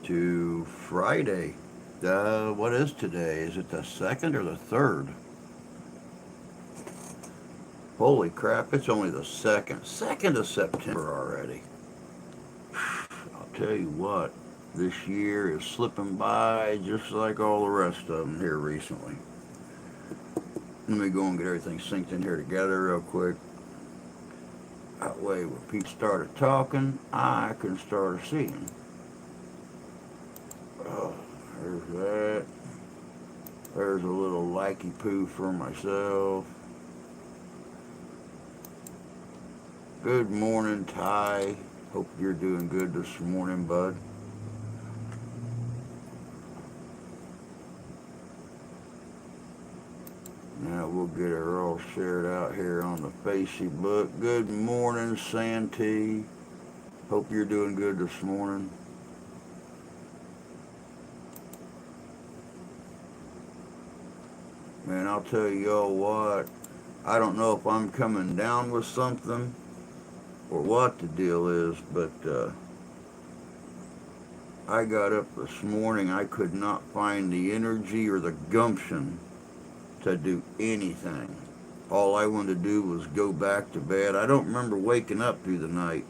to Friday. What is today? Is it the 2nd or the 3rd? Holy crap, it's only the 2nd. 2nd of September already. I'll tell you what, this year is slipping by just like all the rest of them here recently. Let me go and get everything synced in here together real quick. That way, when Pete started talking, I can start seeing. Oh, there's that. There's a little likey poo for myself. Good morning, Ty. Hope you're doing good this morning, bud. Now we'll get her all shared out here on the Facebook. Good morning, Santee. Hope you're doing good this morning. Man, I'll tell y'all what. I don't know if I'm coming down with something or what the deal is, but I got up this morning. I could not find the energy or the gumption to do anything. All I wanted to do was go back to bed. I don't remember waking up through the night,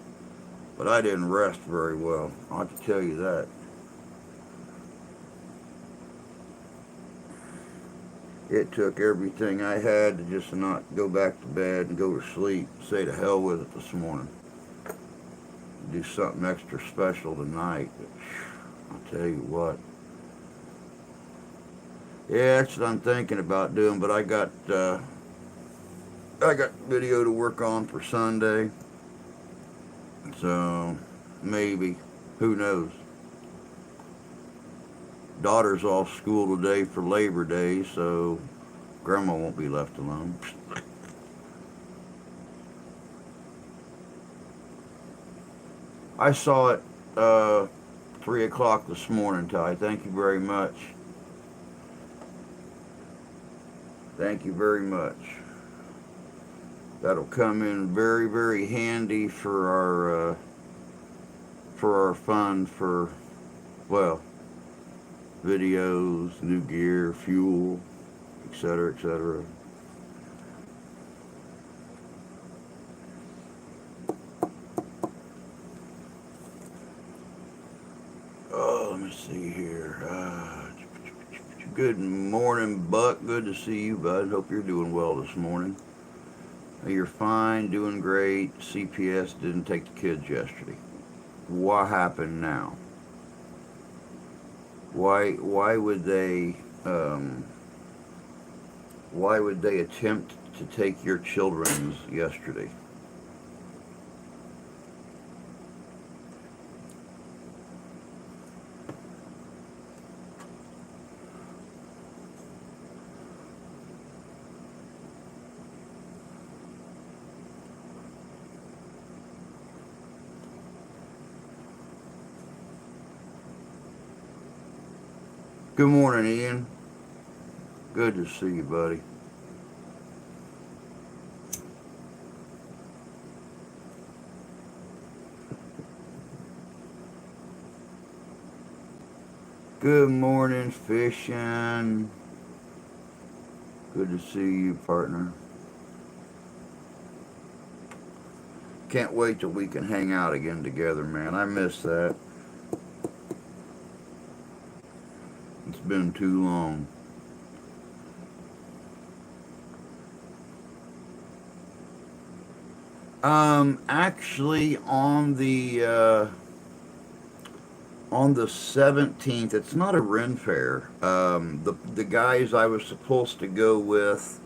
but I didn't rest very well. I'll have to tell you that. It took everything I had to just not go back to bed and go to sleep. Say to hell with it this morning. Do something extra special tonight. But I'll tell you what. Yeah, that's what I'm thinking about doing. But I got video to work on for Sunday. So maybe, who knows? Daughter's off school today for Labor Day, so Grandma won't be left alone. I saw it 3 o'clock this morning, Ty. Thank you very much. Thank you very much. That'll come in very, very handy for our fund for, well, videos, new gear, fuel, etc., etc. Oh, let me see here. Good morning, Buck. Good to see you, bud. Hope you're doing well this morning. You're fine, doing great. CPS didn't take the kids yesterday. What happened now? Why would they attempt to take your children's yesterday? Good morning, Ian. Good to see you, buddy. Good morning, fishing. Good to see you, partner. Can't wait till we can hang out again together, man. I miss that. It's been too long. Actually, on the 17th, it's not a Ren Fair. The guys I was supposed to go with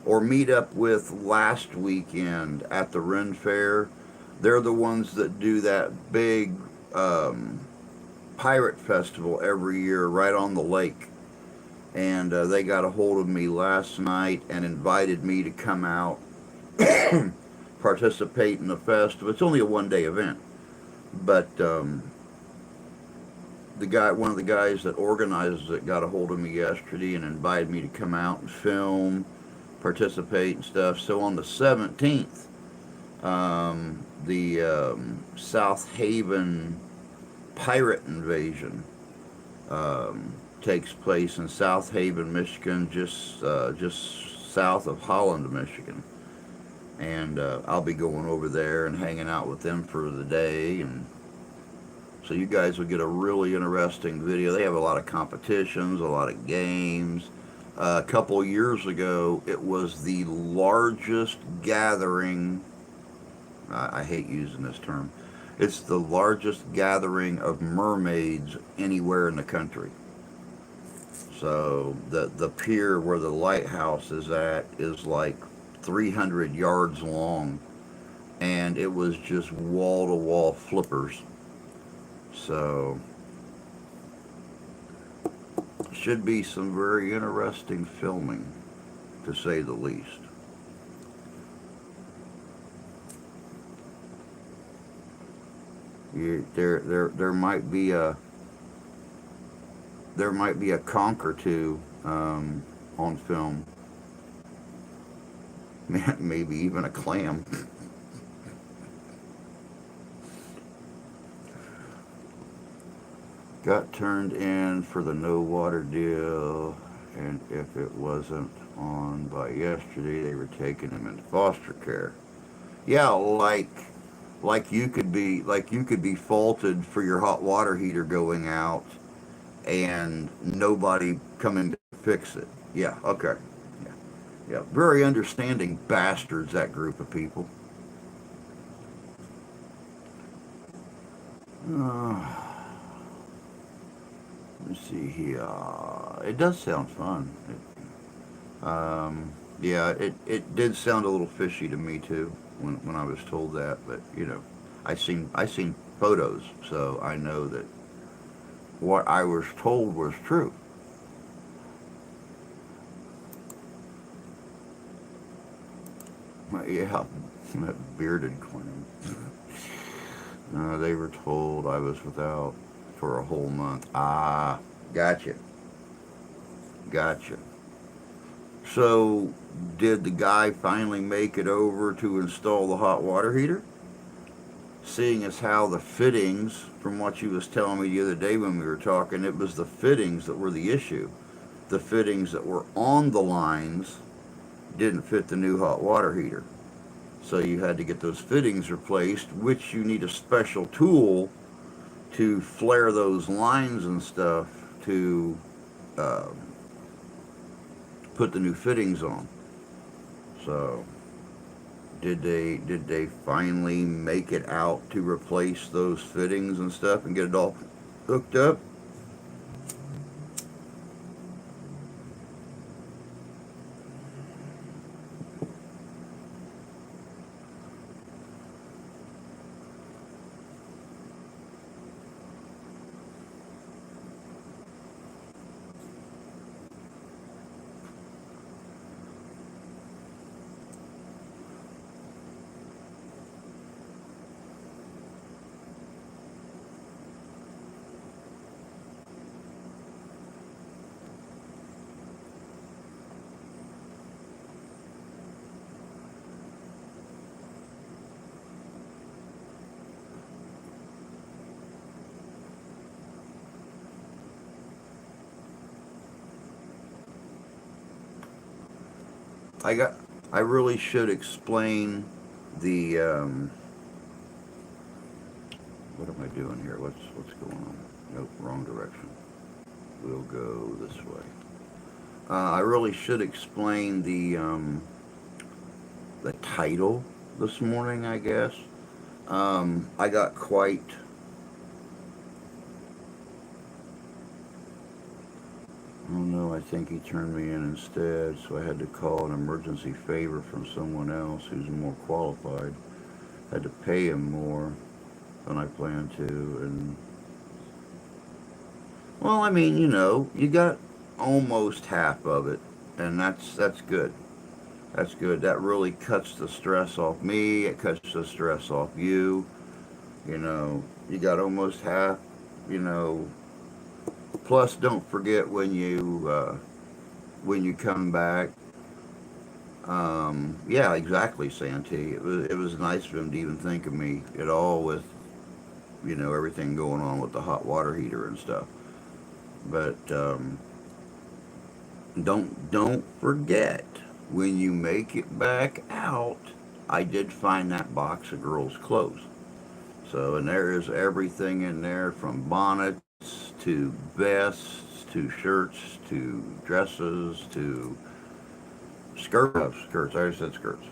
or meet up with last weekend at the Ren Fair, they're the ones that do that big pirate festival every year right on the lake. And they got a hold of me last night and invited me to come out participate in the festival. It's only a one-day event, but one of the guys that organizes it got a hold of me yesterday and invited me to come out and film, participate and stuff. So on the 17th, the South Haven pirate invasion takes place in South Haven, Michigan, just south of Holland, Michigan. And I'll be going over there and hanging out with them for the day, and so you guys will get a really interesting video. They have a lot of competitions, a lot of games. A couple years ago, it was the largest gathering. I hate using this term. It's the largest gathering of mermaids anywhere in the country. So the pier where the lighthouse is at is like 300 yards long, and it was just wall to wall flippers. So should be some very interesting filming, to say the least. There might be a conch or two on film. Maybe even a clam. Got turned in for the no water deal, and if it wasn't on by yesterday, they were taking him into foster care. Yeah, like you could be faulted for your hot water heater going out and nobody coming to fix it. Yeah, okay. Yeah. Yeah. Very understanding bastards, that group of people. Let's see here. It does sound fun. Yeah, it did sound a little fishy to me too when I was told that, but you know, I seen photos, so I know that what I was told was true. Yeah, that bearded clown. They were told I was without for a whole month. Ah, gotcha. Gotcha. So, did the guy finally make it over to install the hot water heater? Seeing as how the fittings, from what you was telling me the other day when we were talking, it was the fittings that were the issue. The fittings that were on the lines didn't fit the new hot water heater. So you had to get those fittings replaced, which you need a special tool to flare those lines and stuff to uh, put the new fittings on. So did they finally make it out to replace those fittings and stuff and get it all hooked up? I got. I really should explain the. What am I doing here? What's going on? Nope, wrong direction. We'll go this way. I really should explain the title this morning, I guess. I got quite. Oh no, I think he turned me in instead, so I had to call an emergency favor from someone else who's more qualified. Had to pay him more than I planned to, and well, I mean, you know, you got almost half of it, and that's good. That's good. That really cuts the stress off me. It cuts the stress off you. You know, you got almost half. You know, plus don't forget when you come back. Yeah, exactly, Santee. It was nice of him to even think of me at all with everything going on with the hot water heater and stuff. But don't forget, when you make it back out, I did find that box of girls' clothes. So, and there is everything in there from bonnets to vests to shirts to dresses to skirts. I said skirts.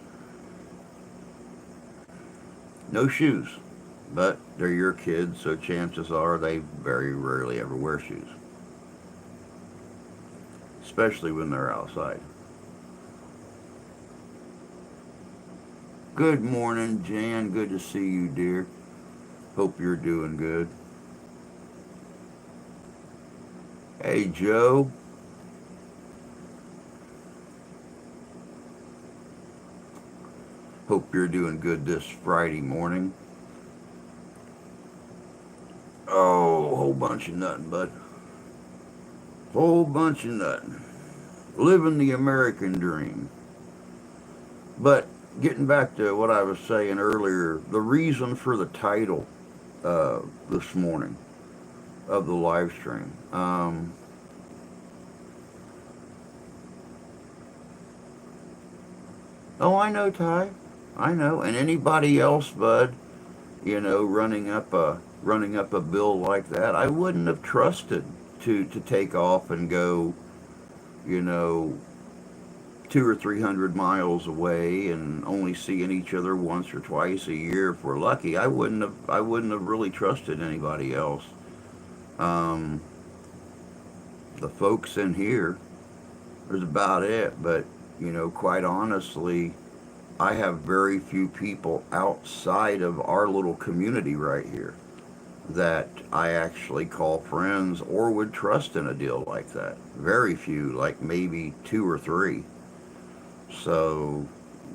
No shoes, but they're your kids, so chances are they very rarely ever wear shoes, especially when they're outside. Good morning, Jan. Good to see you, dear. Hope you're doing good. Hey, Joe. Hope you're doing good this Friday morning. Oh, whole bunch of nothing, bud. Whole bunch of nothing. Living the American dream. But getting back to what I was saying earlier, the reason for the title this morning of the live stream. Oh, I know, Ty. I know. And anybody else, bud, running up a bill like that, I wouldn't have trusted to take off and go, you know, 200 or 300 miles away and only seeing each other once or twice a year if we're lucky. I wouldn't have really trusted anybody else. Um, the folks in here is about it, but quite honestly, I have very few people outside of our little community right here that I actually call friends or would trust in a deal like that. Very few, like maybe two or three. So,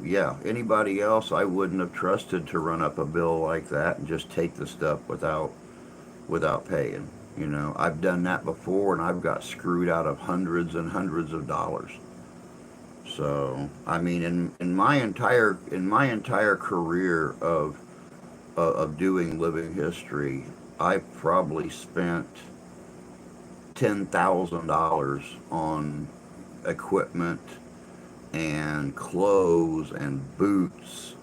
yeah, anybody else I wouldn't have trusted to run up a bill like that and just take the stuff without paying. I've done that before and I've got screwed out of hundreds and hundreds of dollars. So, I mean, in my entire career of doing living history, I probably spent $10,000 on equipment and clothes and boots,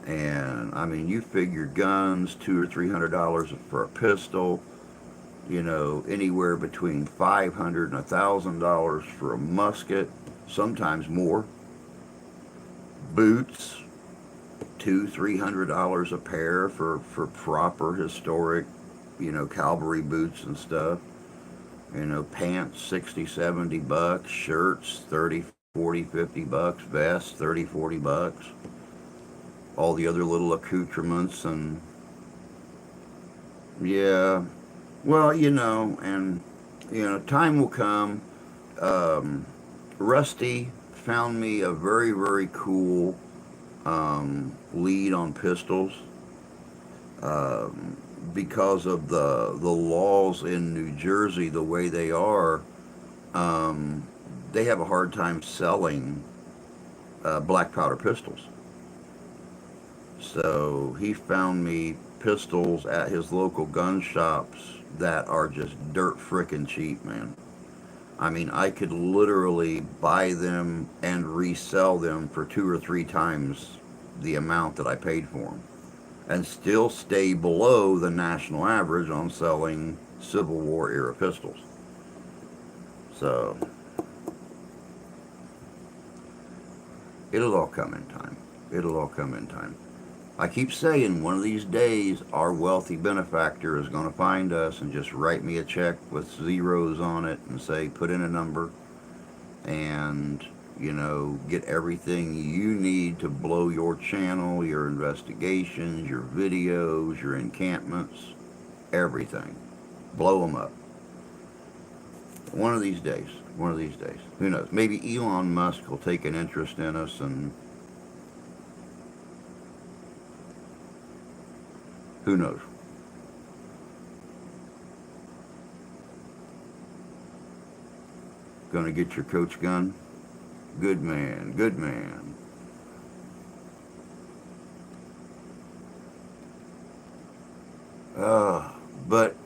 and I mean, you figure guns, $200 or $300 for a pistol. Anywhere between $500 and $1,000 for a musket, sometimes more. Boots, $200-$300 a pair for proper historic, cavalry boots and stuff. Pants, 60-70 bucks. Shirts, 30-40-50 bucks. Vests, 30-40 bucks. All the other little accoutrements and yeah. Well, and time will come. Rusty found me a very, very cool lead on pistols because of the laws in New Jersey the way they are. They have a hard time selling black powder pistols. So he found me pistols at his local gun shops that are just dirt frickin' cheap, man. I mean, I could literally buy them and resell them for 2 or 3 times the amount that I paid for them and still stay below the national average on selling Civil War era pistols. So, it'll all come in time. It'll all come in time. I keep saying one of these days our wealthy benefactor is going to find us and just write me a check with zeros on it and say put in a number and get everything you need to blow your channel, your investigations, your videos, your encampments, everything. Blow them up. One of these days. One of these days. Who knows? Maybe Elon Musk will take an interest in us and who knows? Gonna get your coach gun? Good man, good man. But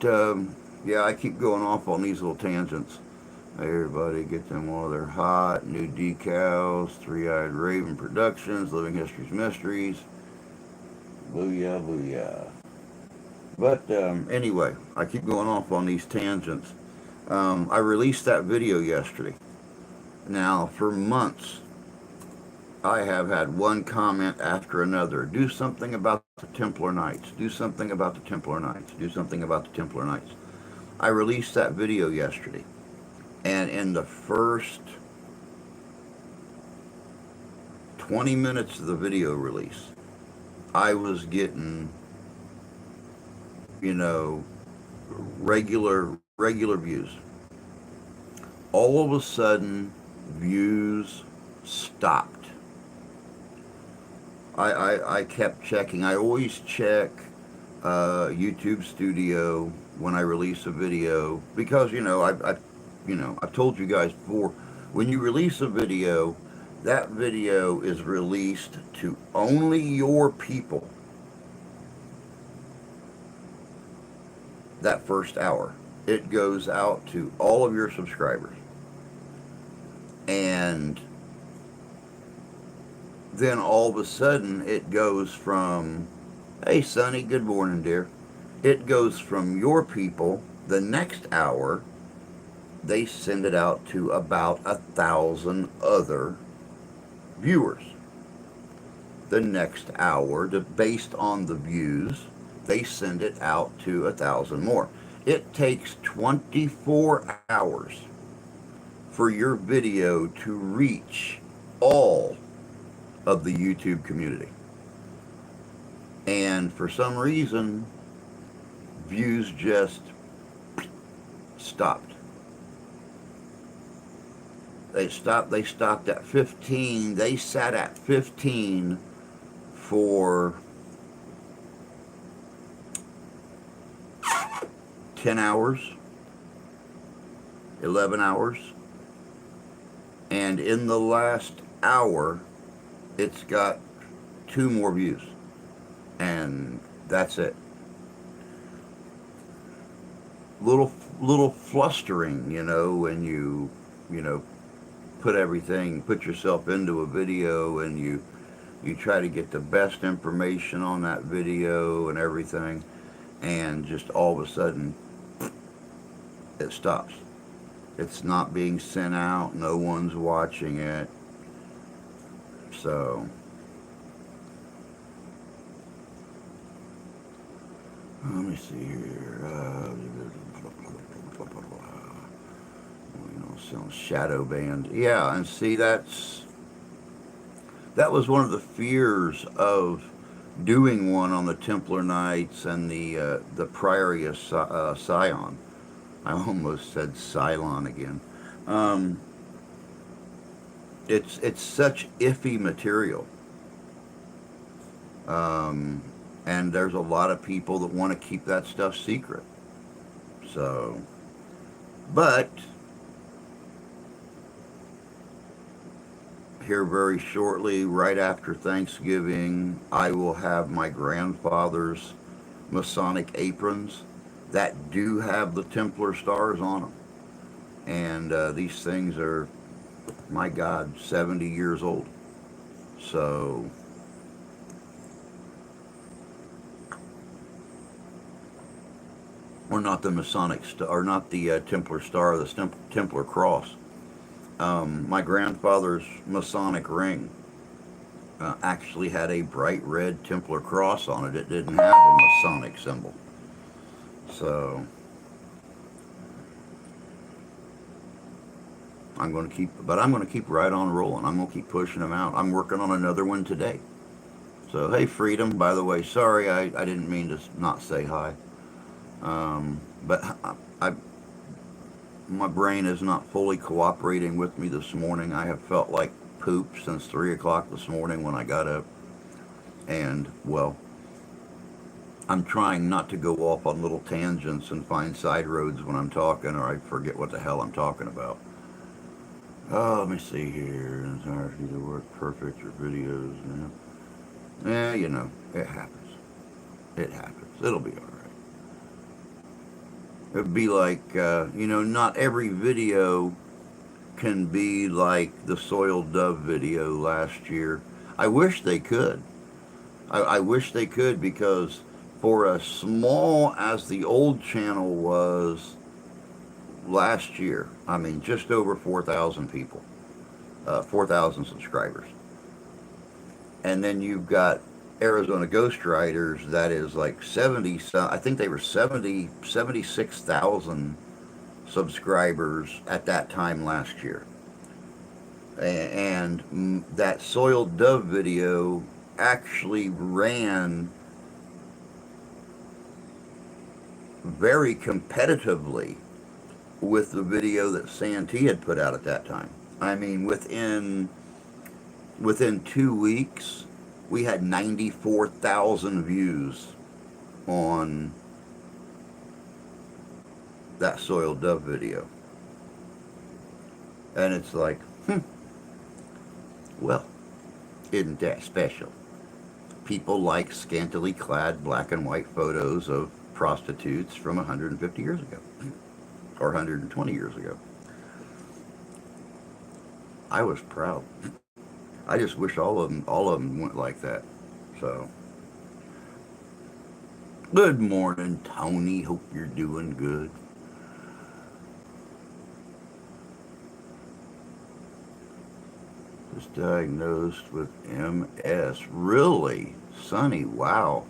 yeah, I keep going off on these little tangents. Hey, everybody, get them while they're hot. New decals, Three-Eyed Raven Productions, Living History's Mysteries. Booyah, booyah. But anyway, I keep going off on these tangents. I released that video yesterday. Now, for months, I have had one comment after another. Do something about the Templar Knights. Do something about the Templar Knights. Do something about the Templar Knights. I released that video yesterday. And in the first 20 minutes of the video release, I was getting, you know, regular views. All of a sudden, views stopped. I kept checking. I always check YouTube Studio when I release a video because I've told you guys before, when you release a video, that video is released to only your people that first hour. It goes out to all of your subscribers. And then all of a sudden it goes from, hey Sonny, good morning dear. It goes from your people the next hour. They send it out to about 1,000 other viewers. The next hour, based on the views, they send it out to 1,000 more. It takes 24 hours for your video to reach all of the YouTube community. And for some reason, views just stopped. They stopped at 15. They sat at 15 for 10 hours, 11 hours. And in the last hour, it's got 2 more views. And that's it. Little flustering, when you put yourself into a video and you try to get the best information on that video and everything, and just all of a sudden it stops. It's not being sent out, no one's watching it. So let me see here. Some shadow band. Yeah, and see, that was one of the fears of doing one on the Templar Knights and the Priory of Sion. I almost said Cylon again. It's such iffy material. And there's a lot of people that want to keep that stuff secret. So, but here very shortly, right after Thanksgiving, I will have my grandfather's Masonic aprons that do have the Templar stars on them. And these things are, my God, 70 years old. So, or not the Masonic star, or not the Templar star, the Templar cross. My grandfather's Masonic ring actually had a bright red Templar cross on it. It didn't have a Masonic symbol. So I'm going to keep right on rolling. I'm going to keep pushing them out. I'm working on another one today. So hey, Freedom, by the way, sorry I didn't mean to not say hi. But my brain is not fully cooperating with me this morning. I have felt like poop since 3 o'clock this morning when I got up. And, well, I'm trying not to go off on little tangents and find side roads when I'm talking, or I forget what the hell I'm talking about. Oh, let me see here. It's hard for you to work perfect your videos. Yeah, it happens. It happens. It'll be all right. It'd be like, not every video can be like the Soiled Dove video last year. I wish they could. I wish they could, because for as small as the old channel was last year, I mean, just over 4,000 people, 4,000 subscribers. And then you've got Arizona Ghost Riders, that is like 70, I think they were 76,000 subscribers at that time last year. And that Soiled Dove video actually ran very competitively with the video that Santee had put out at that time. I mean, within 2 weeks, we had 94,000 views on that Soiled Dove video. And it's like, well, isn't that special? People like scantily clad black and white photos of prostitutes from 150 years ago or 120 years ago. I was proud. I just wish all of them went like that. So, good morning, Tony. Hope you're doing good. Was diagnosed with MS. Really? Sonny, wow.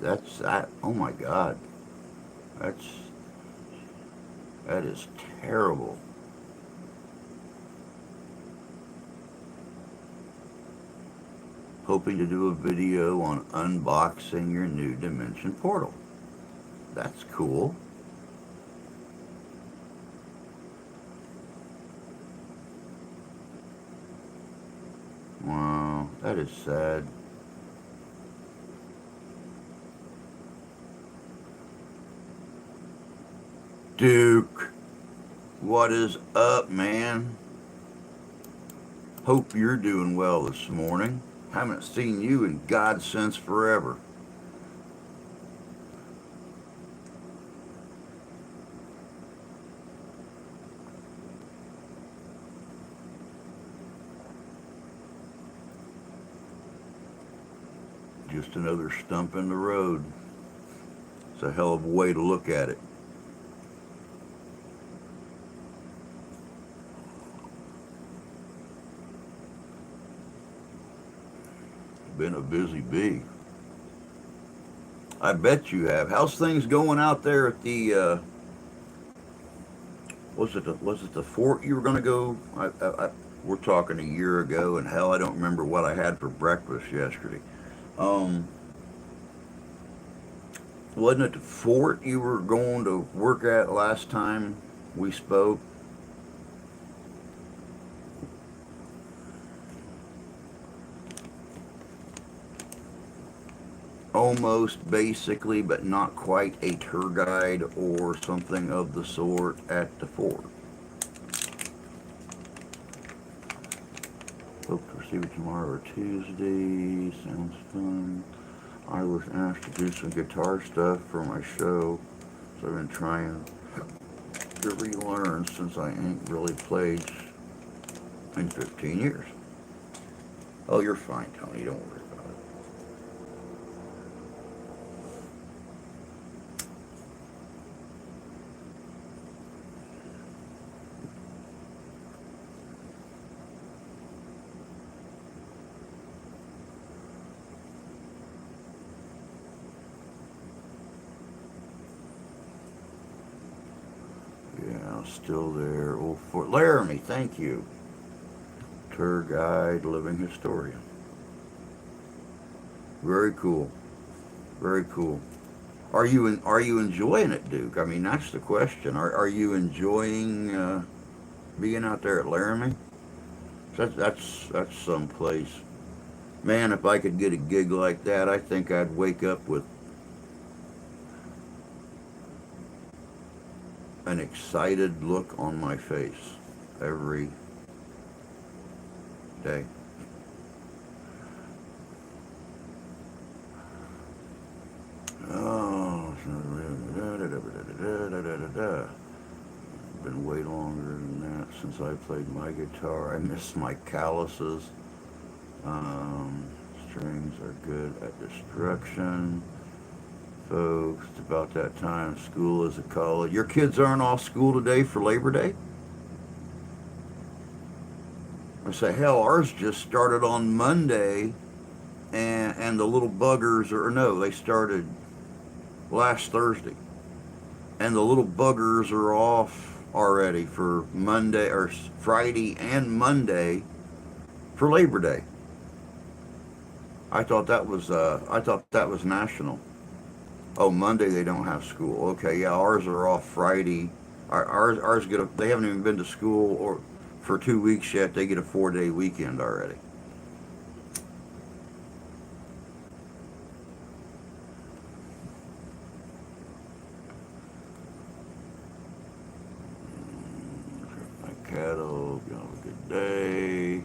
That's that. Oh my God. That is terrible. Hoping to do a video on unboxing your new Dimension Portal. That's cool. Wow, that is sad. Duke, what is up, man? Hope you're doing well this morning. Haven't seen you in God since forever. Just another stump in the road. It's a hell of a way to look at it. Been a busy bee. I bet you have. How's things going out there at the was it the fort you were going to go? We're talking a year ago, and hell, I don't remember what I had for breakfast yesterday. Wasn't it the fort you were going to work at last time we spoke? Almost, basically, but not quite a tour guide or something of the sort at the fort. Hope to receive it tomorrow or Tuesday. Sounds fun. I was asked to do some guitar stuff for my show, so I've been trying to relearn since I ain't really played in 15 years. Oh, you're fine, Tony. Don't worry about it. Yeah, still there. Oh, Fort Laramie, thank you. Tour guide, living historian. Very cool. Very cool. Are you enjoying it, Duke? I mean, that's the question. Are you enjoying being out there at Laramie? That's some place. Man, if I could get a gig like that, I think I'd wake up with an excited look on my face every day. Oh, da. Been way longer than that since I played my guitar. I miss my calluses. Um, Strings are good at destruction. Folks, it's about that time. School is a college. Your kids aren't off school today for Labor Day? I say, hell, ours just started on Monday, and the little buggers are, no, they started last Thursday. And the little buggers are off already for Monday, or Friday and Monday for Labor Day. I thought that was national. Oh, Monday they don't have school. Okay, yeah, ours are off Friday. Ours get a, they haven't even been to school or for 2 weeks yet. They get a 4-day weekend already. My cattle, you have a good day.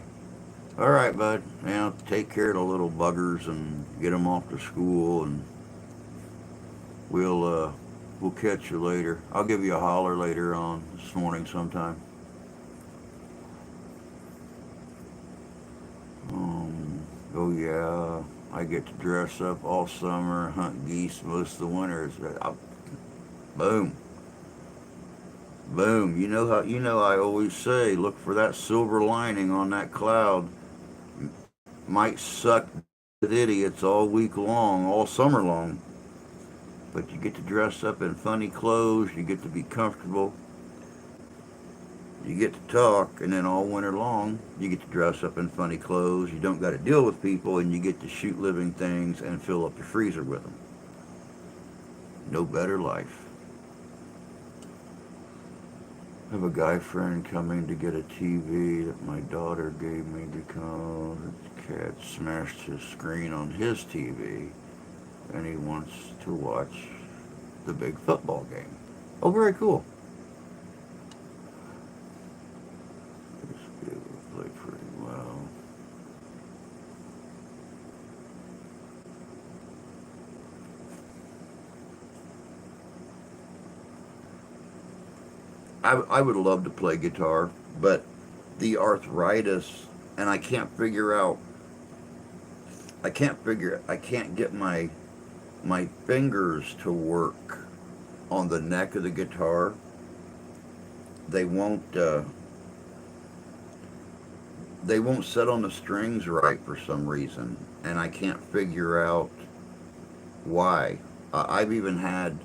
All right, bud. Now take care of the little buggers and get them off to school, and we'll catch you later. I'll give you a holler later on this morning sometime. Oh yeah, I get to dress up all summer, hunt geese most of the winters. Boom, boom. You know I always say, look for that silver lining on that cloud. Might suck with idiots all week long, all summer long, but you get to dress up in funny clothes. You get to be comfortable. You get to talk, and then all winter long, you get to dress up in funny clothes. You don't got to deal with people, and you get to shoot living things and fill up your freezer with them. No better life. I have a guy friend coming to get a TV that my daughter gave me because the cat smashed his screen on his TV, and he wants to watch the big football game. Oh, very cool. Be able to play pretty well. I would love to play guitar, but the arthritis, and I can't get my fingers to work on the neck of the guitar. They won't, they won't set on the strings right for some reason, and I can't figure out why. I've even had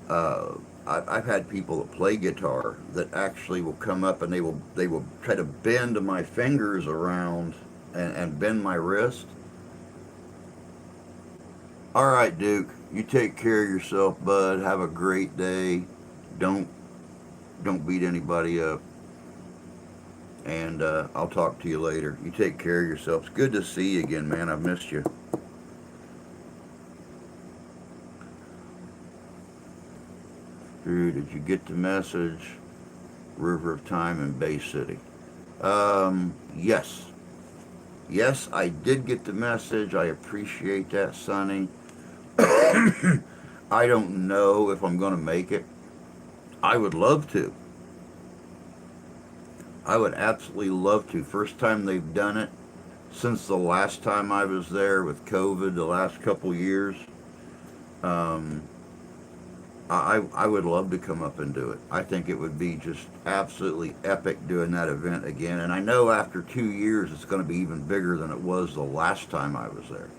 uh, I've had people that play guitar that actually will come up and they will try to bend my fingers around and bend my wrist. All right, Duke, you take care of yourself, bud. Have a great day. Don't don't beat anybody up, and I'll talk to you later. You take care of yourself. It's good to see you again, man. I've missed you. Drew, did you get the message? River of Time in Bay City. Yes. Yes, I did get the message. I appreciate that, Sonny. I don't know if I'm going to make it. I would love to. I would absolutely love to. First time they've done it since the last time I was there with COVID, the last couple years. Um, I would love to come up and do it. I think it would be just absolutely epic doing that event again. And I know after 2 years it's going to be even bigger than it was the last time I was there.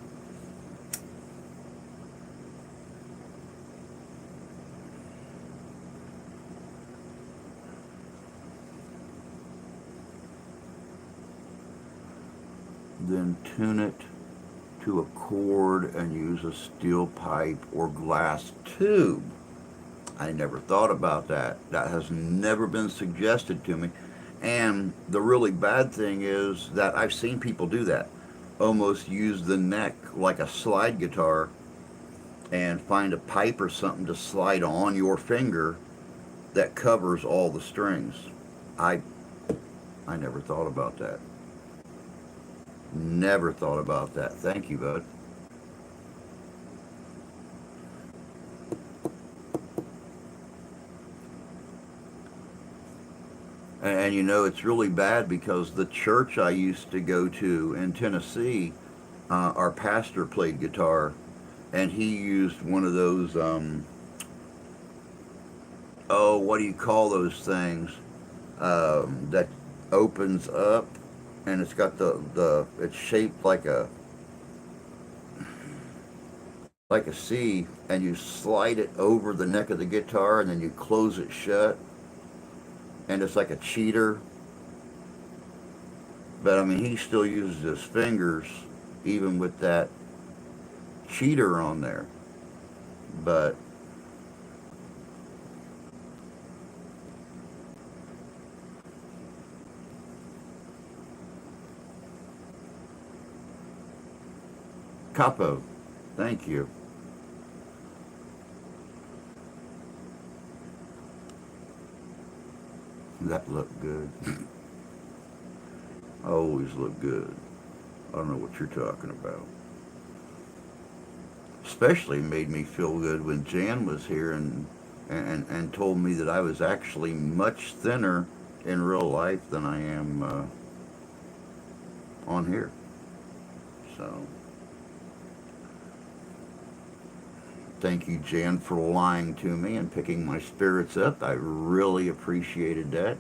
Then tune it to a cord and use a steel pipe or glass tube. I never thought about that. That has never been suggested to me. And the really bad thing is that I've seen people do that. Almost use the neck like a slide guitar and find a pipe or something to slide on your finger that covers all the strings. I I never thought about that. Never thought about that. Thank you, bud. And you know, it's really bad because the church I used to go to in Tennessee, our pastor played guitar, and he used one of those, oh, what do you call those things? That opens up, and it's got it's shaped like a C, and you slide it over the neck of the guitar, and then you close it shut, and it's like a cheater. But I mean, he still uses his fingers, even with that cheater on there. But capo, thank you. That looked good. Always look good. I don't know what you're talking about. Especially made me feel good when Jan was here and told me that I was actually much thinner in real life than I am on here. So thank you, Jan, for lying to me and picking my spirits up. I really appreciated that.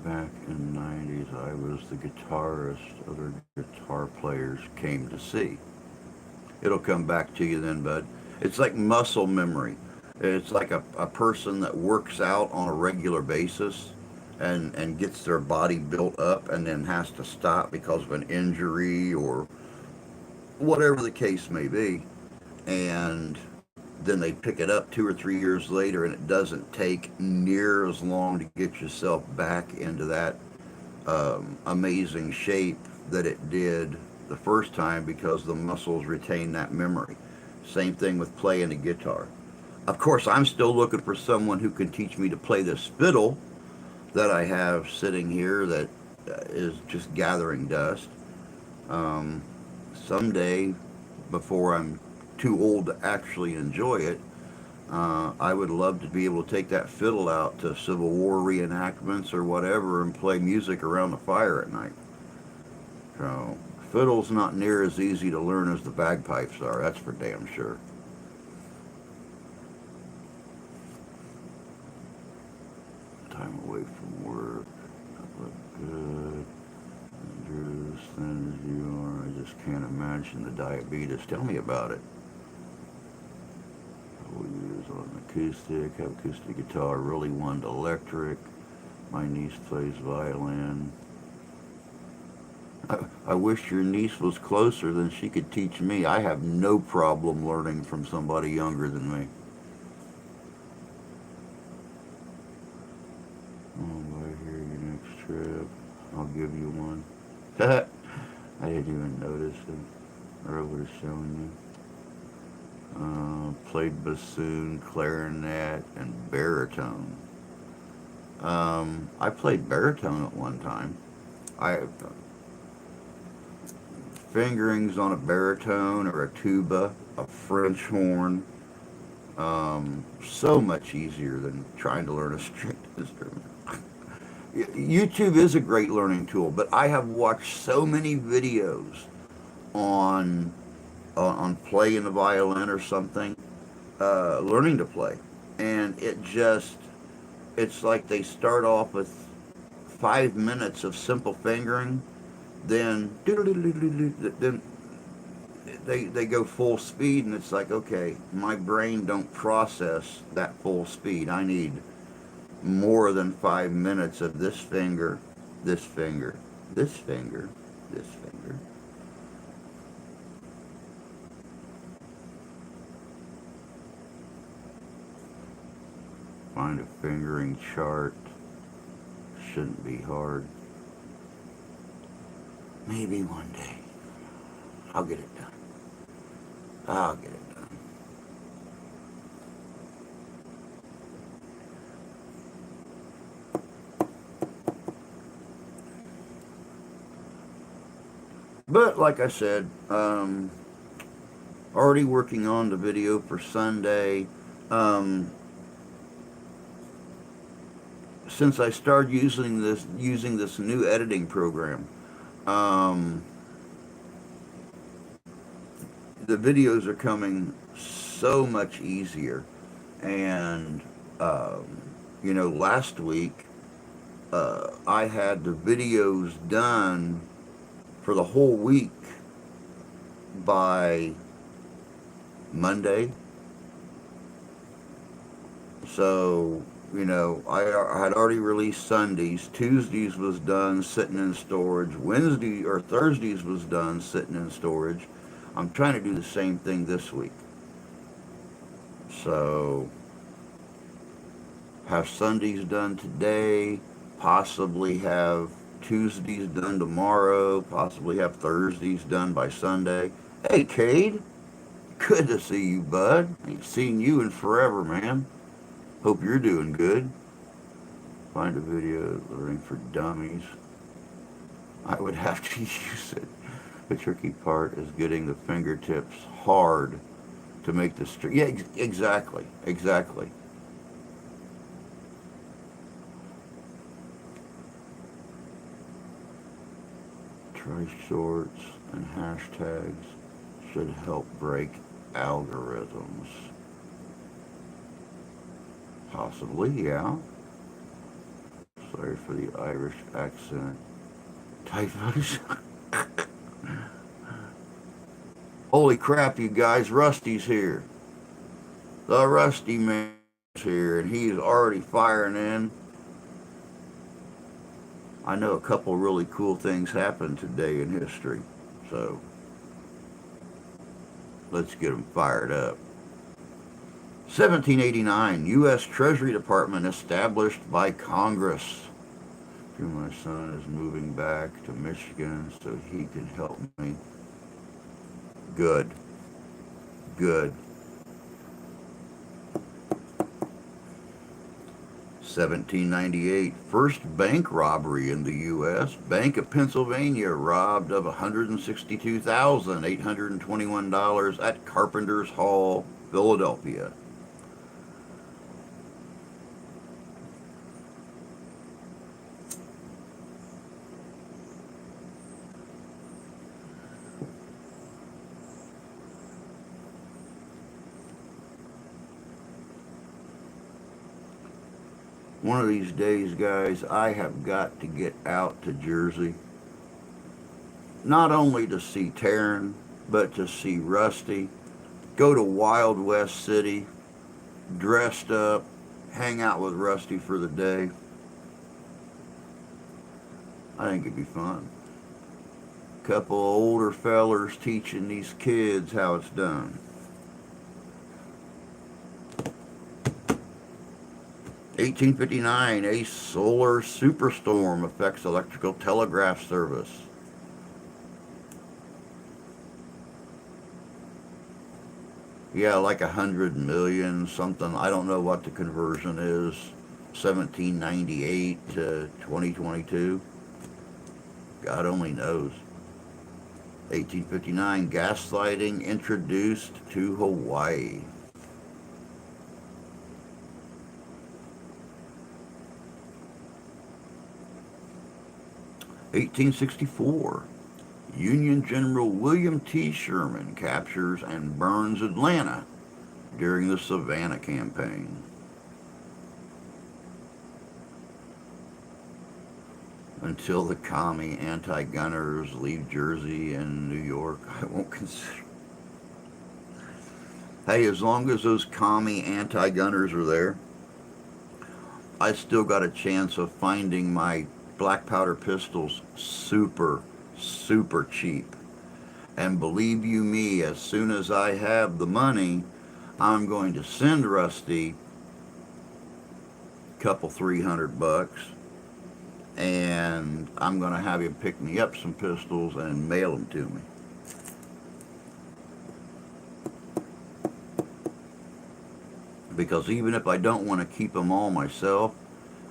Back in the 90s, I was the guitarist other guitar players came to see. It'll come back to you then, bud. It's like muscle memory. It's like a person that works out on a regular basis and gets their body built up and then has to stop because of an injury or whatever the case may be. And then they pick it up 2 or 3 years later, and it doesn't take near as long to get yourself back into that amazing shape that it did the first time because the muscles retain that memory. Same thing with playing the guitar. Of course, I'm still looking for someone who can teach me to play this fiddle that I have sitting here that is just gathering dust. Um, Someday, before I'm too old to actually enjoy it, I would love to be able to take that fiddle out to Civil War reenactments or whatever and play music around the fire at night. So, fiddle's not near as easy to learn as the bagpipes are, that's for damn sure. Time away from work. I look good. You're as thin as you are. I just can't imagine the diabetes. Tell me about it. We use on acoustic, have acoustic guitar, really wanted electric. My niece plays violin. I wish your niece was closer, then she could teach me. I have no problem learning from somebody younger than me. Oh, right here, your next trip. I'll give you one. I didn't even notice it, or I would have shown you. Played bassoon, clarinet, and baritone. I played baritone at one time. I fingerings on a baritone or a tuba, a French horn. So much easier than trying to learn a stringed instrument. YouTube is a great learning tool, but I have watched so many videos on on playing the violin or something, learning to play, and it's like they start off with 5 minutes of simple fingering, then then they go full speed, and it's like, okay, my brain don't process that full speed. I need more than 5 minutes of this finger, this finger, this finger, this finger. Find a fingering chart. Shouldn't be hard. Maybe one day I'll get it done. I'll get it done. But like I said, already working on the video for Sunday. Um, since I started using this new editing program, um, the videos are coming so much easier. And um, last week I had the videos done for the whole week by Monday. So, I had already released Sundays. Tuesdays was done sitting in storage. Wednesday or Thursdays was done sitting in storage. I'm trying to do the same thing this week. So, have Sundays done today, possibly have Tuesdays done tomorrow, possibly have Thursdays done by Sunday. Hey, Cade, good to see you, bud. Ain't seen you in forever, man. Hope you're doing good. Find a video learning for dummies. I would have to use it. The tricky part is getting the fingertips hard to make the string. Yeah, exactly, exactly. Try shorts and hashtags should help break algorithms. Possibly, yeah. Sorry for the Irish accent. Typos. Holy crap, you guys, Rusty's here. The Rusty Man's here, and he's already firing in. I know a couple really cool things happened today in history, so let's get them fired up. 1789, U.S. Treasury Department established by Congress. My son is moving back to Michigan so he can help me. Good. Good. 1798, first bank robbery in the U.S. Bank of Pennsylvania robbed of $162,821 at Carpenter's Hall, Philadelphia. One of these days, guys, I have got to get out to Jersey. Not only to see Taryn, but to see Rusty. Go to Wild West City, dressed up, hang out with Rusty for the day. I think it'd be fun. Couple of older fellers teaching these kids how it's done. 1859, a solar superstorm affects electrical telegraph service. Yeah, like 100 million something. I don't know what the conversion is. 1798 to 2022. God only knows. 1859, gaslighting introduced to Hawaii. 1864, Union General William T. Sherman captures and burns Atlanta during the Savannah Campaign. Until the commie anti-gunners leave Jersey and New York, I won't consider. Hey, as long as those commie anti-gunners are there, I still got a chance of finding my black powder pistols super, super cheap. And believe you me, as soon as I have the money, I'm going to send Rusty a couple $300, and I'm going to have him pick me up some pistols and mail them to me. Because even if I don't want to keep them all myself,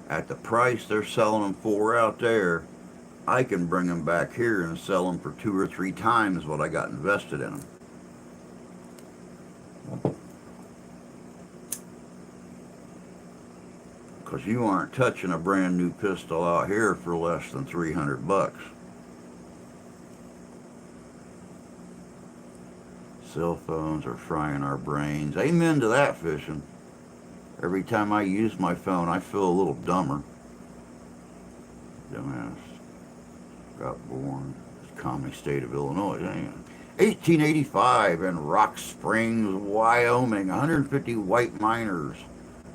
at the price they're selling them for out there, I can bring them back here and sell them for 2 or 3 times what I got invested in them. Because you aren't touching a brand new pistol out here for less than $300. Cell phones are frying our brains. Amen to that, fishing. Every time I use my phone, I feel a little dumber. Dumbass. Got born in the commie state of Illinois. 1885 in Rock Springs, Wyoming. 150 white miners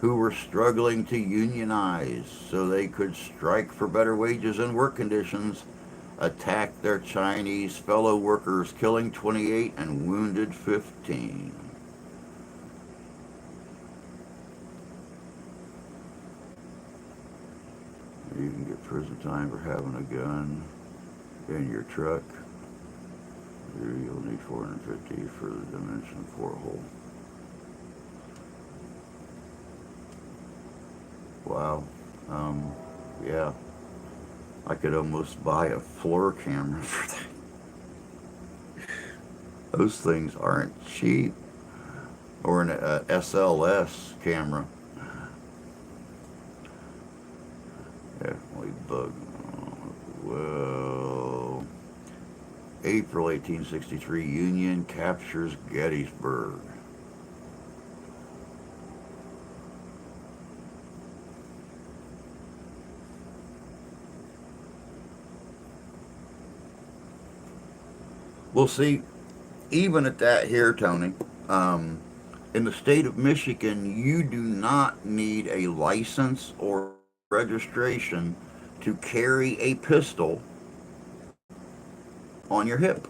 who were struggling to unionize so they could strike for better wages and work conditions attacked their Chinese fellow workers, killing 28 and wounded 15. You can get prison time for having a gun in your truck. You'll need 450 for the dimension 4 hole. Wow. Yeah. I could almost buy a floor camera for that. Those things aren't cheap. Or an SLS camera. Definitely bug. Well, April 1863, Union captures Gettysburg. We'll see, even at that here, Tony, in the state of Michigan, you do not need a license or registration to carry a pistol on your hip.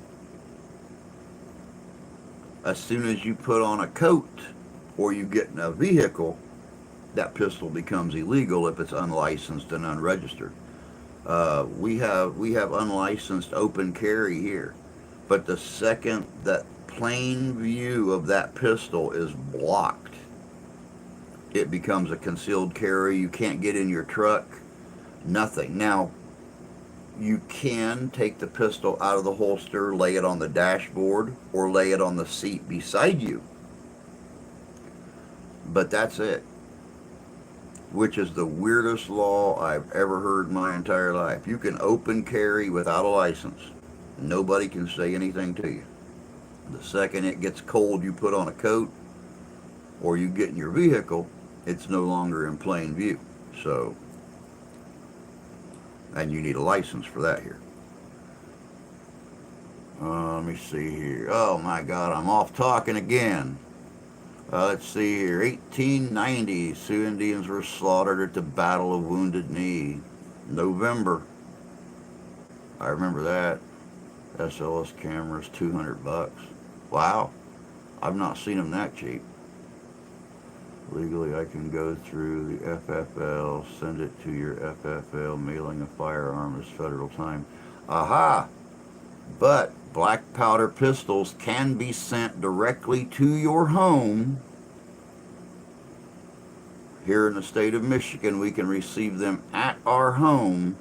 As soon as you put on a coat or you get in a vehicle, that pistol becomes illegal if it's unlicensed and unregistered. We have unlicensed open carry here. But the second that plain view of that pistol is blocked, it becomes a concealed carry. You can't get in your truck, nothing. Now, you can take the pistol out of the holster, lay it on the dashboard, or lay it on the seat beside you. But that's it. Which is the weirdest law I've ever heard in my entire life. You can open carry without a license. Nobody can say anything to you. The second it gets cold, you put on a coat or you get in your vehicle, it's no longer in plain view. So, and you need a license for that here. Let me see here. Oh my God, I'm off talking again. Let's see here. 1890, Sioux Indians were slaughtered at the Battle of Wounded Knee. November. I remember that. SLS cameras, $200. Wow, I've not seen them that cheap. Legally, I can go through the FFL, send it to your FFL. Mailing a firearm is federal time. Aha! But black powder pistols can be sent directly to your home. Here in the state of Michigan, we can receive them at our home,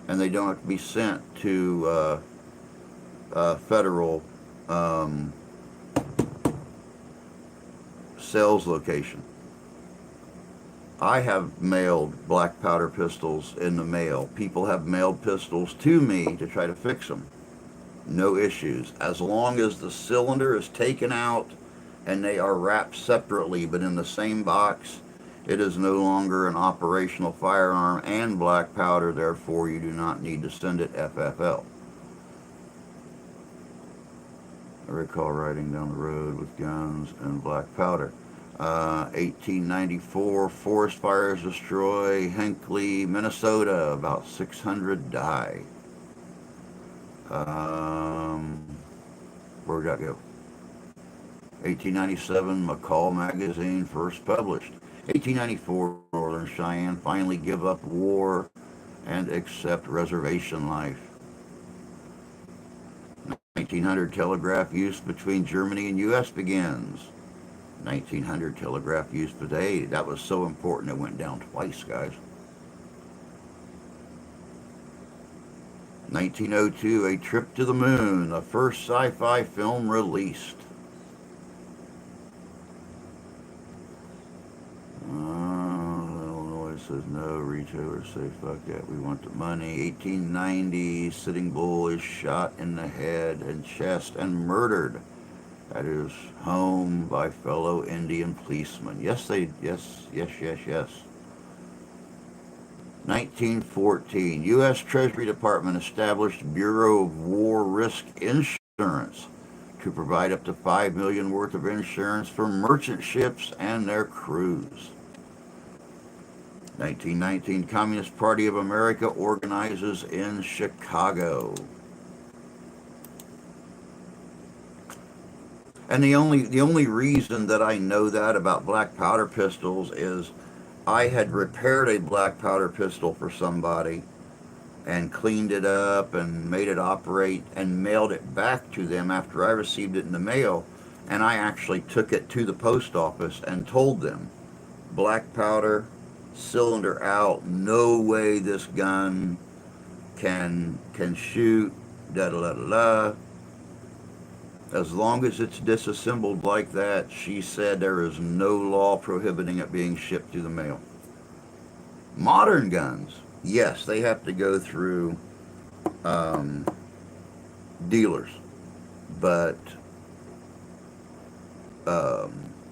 and they don't have to be sent to federal sales location. I have mailed black powder pistols in the mail. People have mailed pistols to me to try to fix them. No issues. As long as the cylinder is taken out and they are wrapped separately but in the same box, it is no longer an operational firearm and black powder, therefore you do not need to send it FFL. I recall riding down the road with guns and black powder. 1894, forest fires destroy Hinckley, Minnesota. About 600 die. Where'd that go? 1897, McCall magazine first published. 1894, Northern Cheyenne finally give up war and accept reservation life. 1900, telegraph use between Germany and U.S. begins. 1900, telegraph use today. That was so important it went down twice, guys. 1902, A Trip to the Moon, the first sci-fi film released. Illinois says no, retailers say fuck that, we want the money. 1890, Sitting Bull is shot in the head and chest and murdered at his home by fellow Indian policemen. Yes, 1914, U.S. Treasury Department established Bureau of War Risk Insurance to provide up to $5 million worth of insurance for merchant ships and their crews. 1919, Communist Party of America organizes in Chicago. And the only reason that I know that about black powder pistols is I had repaired a black powder pistol for somebody and cleaned it up and made it operate and mailed it back to them after I received it in the mail. And I actually took it to the post office and told them, black powder, cylinder out, no way this gun can shoot, da da da da. As long as it's disassembled like that, she said there is no law prohibiting it being shipped through the mail. Modern guns, yes, they have to go through dealers, but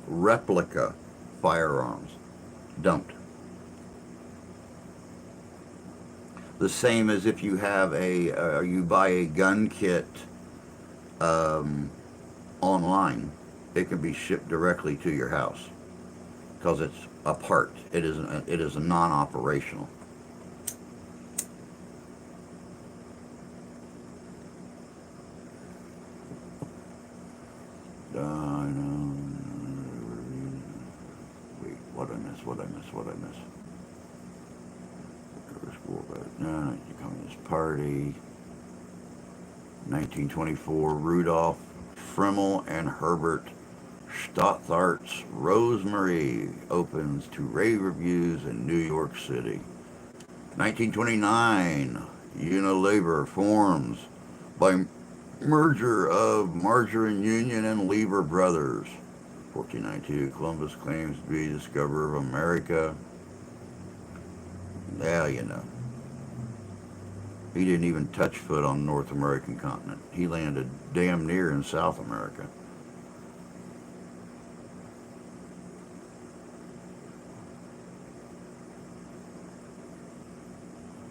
replica firearms don't. The same as if you have you buy a gun kit online, it can be shipped directly to your house because it's a part. It is a non-operational. Wait, what I miss? The Communist Party. 1924, Rudolph Fremmel and Herbert Stothart's Rosemary opens to rave reviews in New York City. 1929, Unilever forms by merger of Margarine Union and Lever Brothers. 1492, Columbus claims to be the discoverer of America. Yeah, He didn't even touch foot on the North American continent. He landed damn near in South America.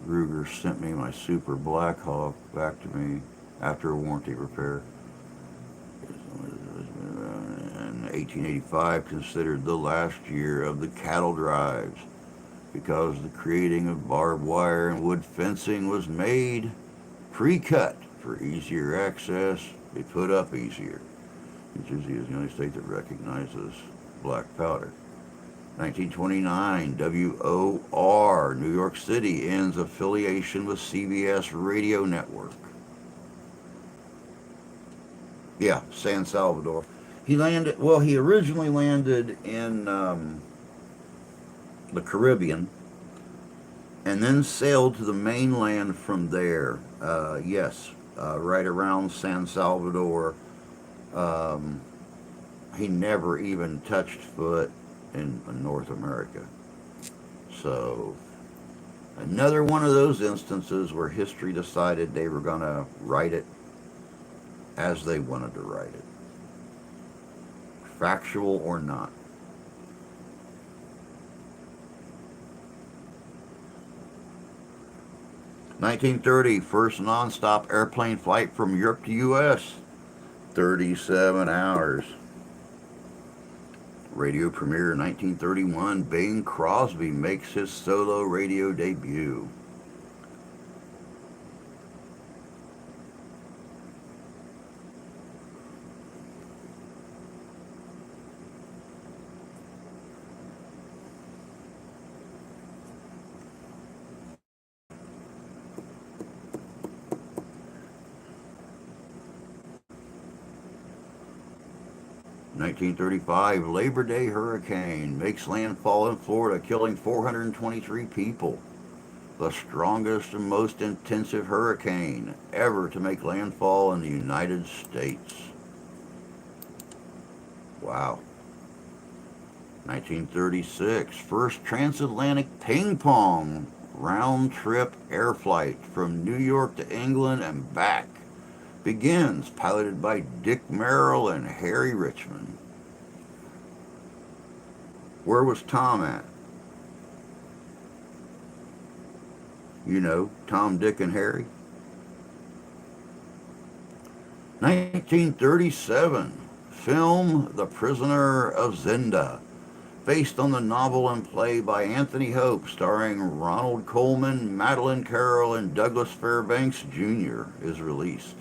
Ruger sent me my Super Black Hawk back to me after a warranty repair. In 1885, considered the last year of the cattle drives, because the creating of barbed wire and wood fencing was made pre-cut for easier access. They put up easier. New Jersey is the only state that recognizes black powder. 1929, WOR, New York City, ends affiliation with CBS Radio Network. Yeah, San Salvador. He originally landed in the Caribbean, and then sailed to the mainland from there. Right around San Salvador. He never even touched foot in North America. So, another one of those instances where history decided they were going to write it as they wanted to write it. Factual or not. (1930) First non-stop airplane flight from Europe to U.S. 37 hours. Radio premiere 1931. Bing Crosby makes his solo radio debut. (1935) Labor Day hurricane makes landfall in Florida, killing 423 people. the strongest and most intensive hurricane ever to make landfall in the United States. Wow. 1936, first transatlantic ping pong round trip air flight from New York to England and back begins, piloted by Dick Merrill and Harry Richmond. Where was Tom at? You know, Tom, Dick, and Harry. 1937, film The Prisoner of Zenda, based on the novel and play by Anthony Hope, starring Ronald Colman, Madeline Carroll, and Douglas Fairbanks Jr., is released.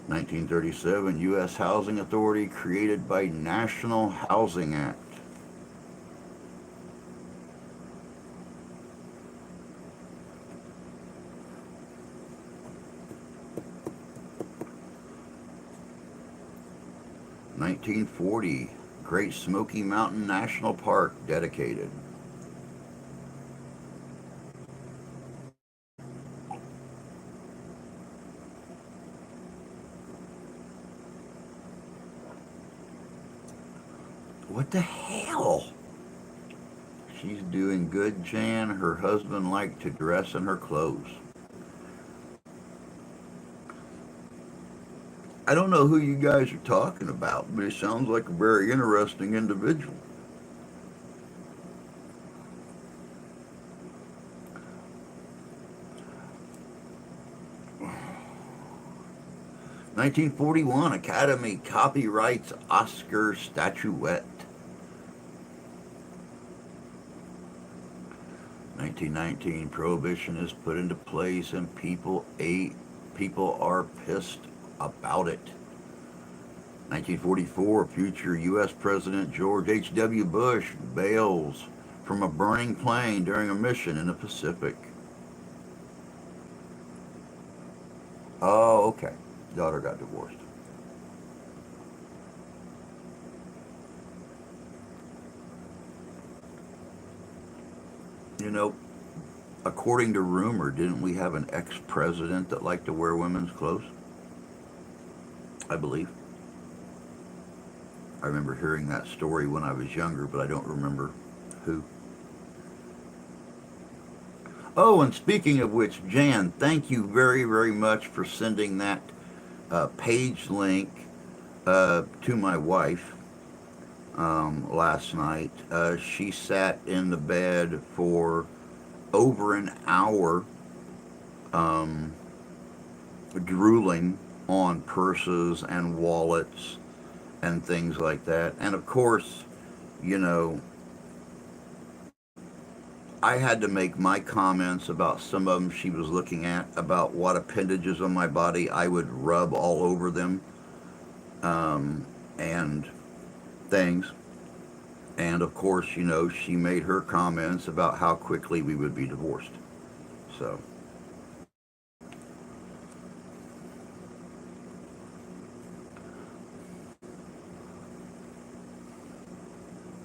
1937, U.S. Housing Authority created by National Housing Act. (1940), Great Smoky Mountain National Park dedicated. What the hell? She's doing good, Jan. Her husband liked to dress in her clothes. I don't know who you guys are talking about, but it sounds like a very interesting individual. 1941, Academy copyrights Oscar statuette. 1919, Prohibition is put into place and people are pissed about it. 1944, future U.S. President George H.W. Bush bails from a burning plane during a mission in the Pacific. Oh, okay. Daughter got divorced. You know, according to rumor, didn't we have an ex-president that liked to wear women's clothes? I believe. I remember hearing that story when I was younger, but I don't remember who. Oh, and speaking of which, Jan, thank you very, very much for sending that page link to my wife last night. She sat in the bed for over an hour drooling on purses and wallets and things like that. And of course, you know, I had to make my comments about some of them she was looking at, about what appendages on my body I would rub all over them, and things. And of course, you know, she made her comments about how quickly we would be divorced. So.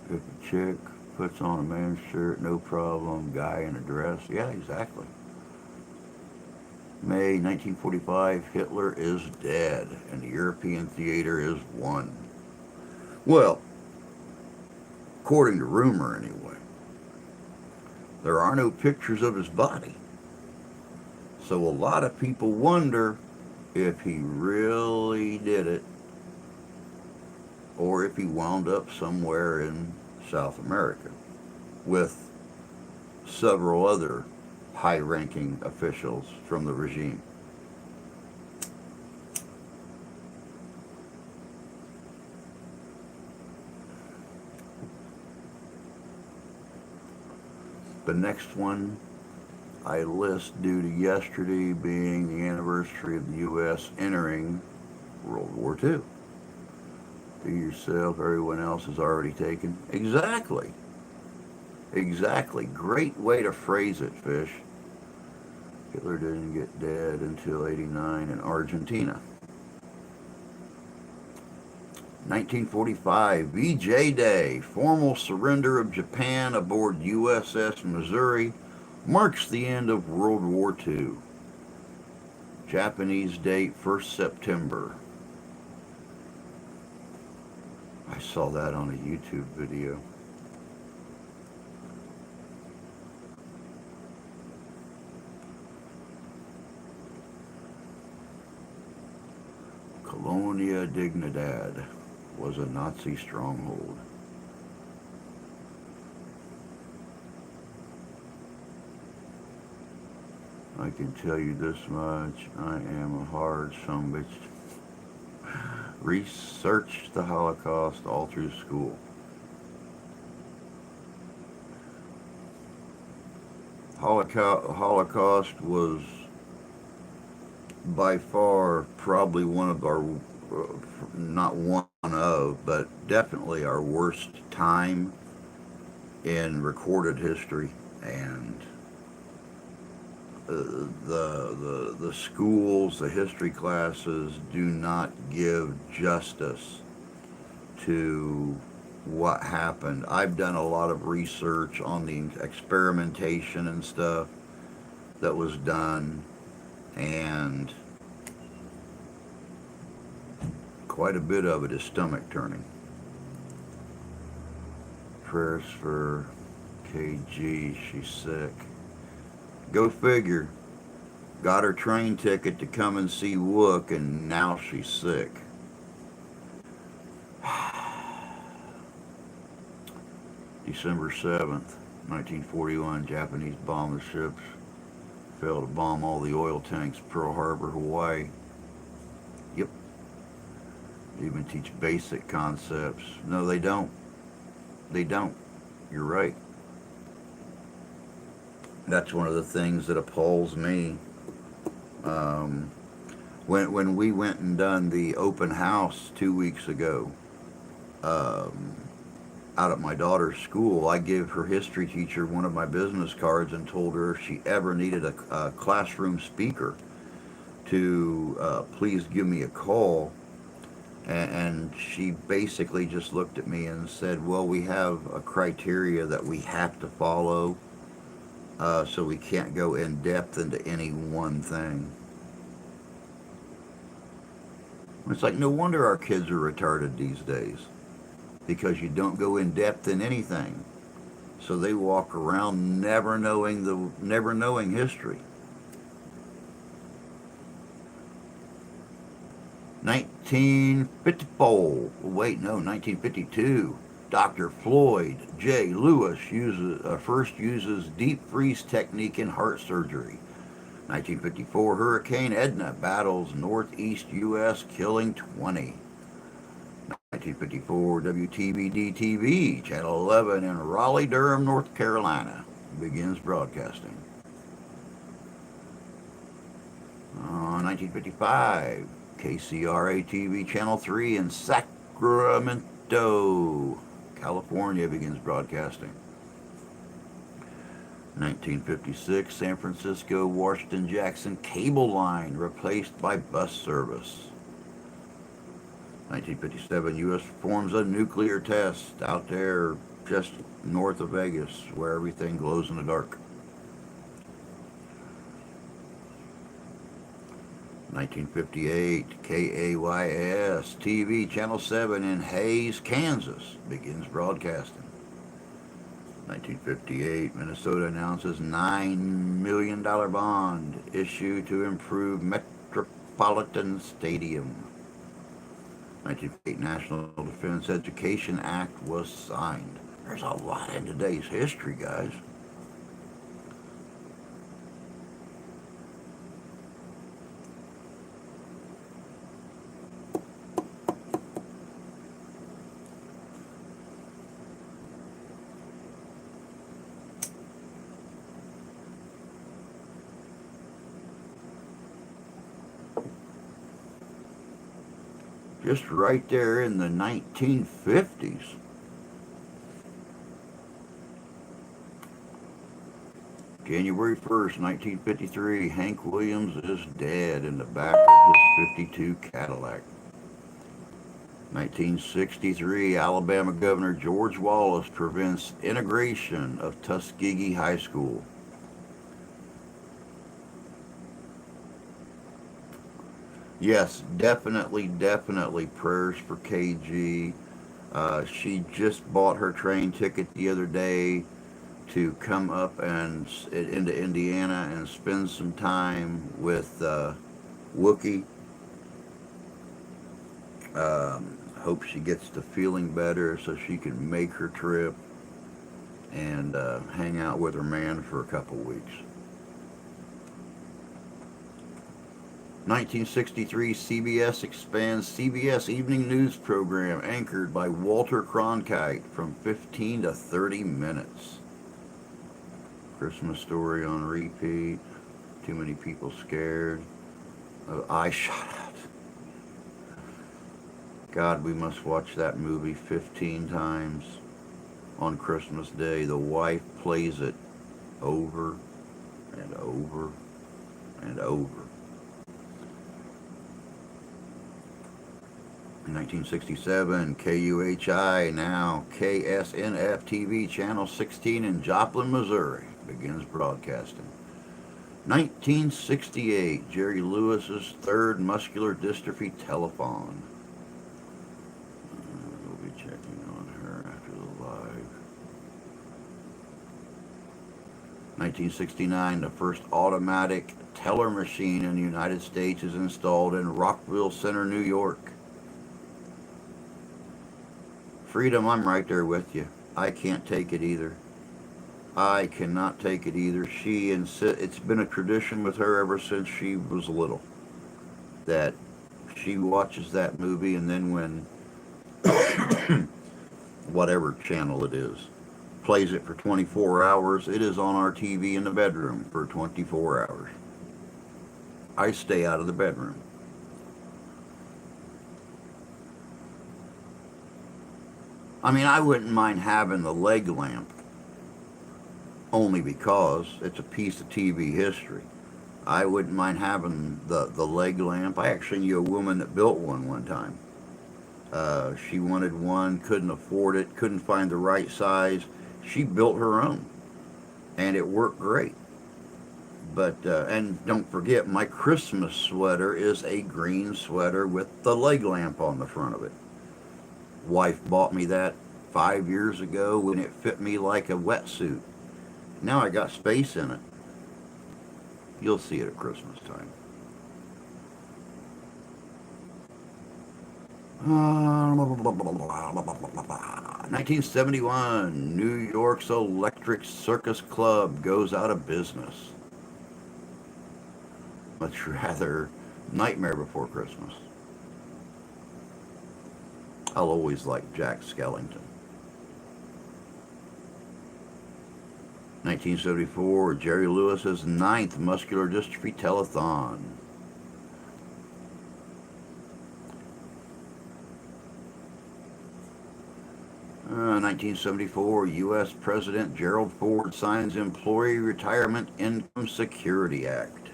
If a chick puts on a man's shirt, no problem. Guy in a dress. Yeah, exactly. May 1945, Hitler is dead and the European theater is won. Well, according to rumor anyway, there are no pictures of his body. So a lot of people wonder if he really did it or if he wound up somewhere in South America with several other high-ranking officials from the regime. The next one I list due to yesterday being the anniversary of the U.S. entering World War II. Be yourself, everyone else is already taken. Exactly. Exactly. Great way to phrase it, Fish. Hitler didn't get dead until '89 in Argentina. 1945, VJ Day, formal surrender of Japan aboard USS Missouri, marks the end of World War II. Japanese date 1st September. I saw that on a YouTube video. Colonia Dignidad was a Nazi stronghold. I can tell you this much, I am a hard sumbitch. Researched the Holocaust all through school. Holocaust was by far probably one of our, not one of, but definitely our worst time in recorded history. And the schools, the history classes do not give justice to what happened. I've done a lot of research on the experimentation and stuff that was done, and quite a bit of it is stomach turning. Prayers for KG, she's sick. Go figure. Got her train ticket to come and see Wook, and now she's sick. December 7th, 1941, Japanese bomber ships failed to bomb all the oil tanks, Pearl Harbor, Hawaii. Yep. They even teach basic concepts. No, they don't. They don't. You're right. That's one of the things that appalls me. When we went and done the open house 2 weeks ago, out at my daughter's school, I gave her history teacher one of my business cards and told her if she ever needed a classroom speaker to please give me a call. And she basically just looked at me and said, well, we have a criteria that we have to follow, so we can't go in depth into any one thing. It's like, no wonder our kids are retarded these days, because you don't go in depth in anything. So they walk around never knowing history. 1952. Dr. Floyd J. Lewis first uses deep freeze technique in heart surgery. 1954, Hurricane Edna battles northeast U.S., killing 20. 1954, WTVD-TV, Channel 11 in Raleigh, Durham, North Carolina, begins broadcasting. 1955, KCRA-TV, Channel 3 in Sacramento, California, begins broadcasting. 1956, San Francisco, Washington, Jackson cable line replaced by bus service. 1957, U.S. performs a nuclear test out there just north of Vegas, where everything glows in the dark. 1958, KAYS TV, Channel 7 in Hays, Kansas, begins broadcasting. 1958, Minnesota announces $9 million bond issue to improve Metropolitan Stadium. 1958, National Defense Education Act was signed. There's a lot in today's history, guys. Just right there in the 1950s. January 1st, 1953, Hank Williams is dead in the back of his 52 Cadillac. 1963, Alabama Governor George Wallace prevents integration of Tuskegee High School. Yes, definitely, definitely prayers for KG. She just bought her train ticket the other day to come up and into Indiana and spend some time with Wookie. Hope she gets to feeling better so she can make her trip and hang out with her man for a couple weeks. 1963, CBS expands CBS Evening News program anchored by Walter Cronkite from 15 to 30 minutes. Christmas Story on repeat. Too many people scared. Eye shot out. God, we must watch that movie 15 times on Christmas Day. The wife plays it over and over and over. In 1967, KUHI, now KSNF TV, Channel 16 in Joplin, Missouri, begins broadcasting. 1968, Jerry Lewis's third muscular dystrophy telethon. We'll be checking on her after the live. 1969, the first automatic teller machine in the United States is installed in Rockville Center, New York. Freedom, I'm right there with you. I can't take it either. I cannot take it either. It's been a tradition with her ever since she was little that she watches that movie, and then when whatever channel it is plays it for 24 hours, it is on our TV in the bedroom for 24 hours. I stay out of the bedroom. I mean, I wouldn't mind having the leg lamp, only because it's a piece of TV history. I wouldn't mind having the leg lamp. I actually knew a woman that built one time. She wanted one, couldn't afford it, couldn't find the right size. She built her own, and it worked great. But, and don't forget, my Christmas sweater is a green sweater with the leg lamp on the front of it. Wife bought me that 5 years ago when it fit me like a wetsuit. Now I got space in it. You'll see it at Christmas time. 1971, New York's Electric Circus Club goes out of business. Much rather Nightmare Before Christmas. I'll always like Jack Skellington. 1974, Jerry Lewis's 9th muscular dystrophy telethon. 1974, U.S. President Gerald Ford signs Employee Retirement Income Security Act.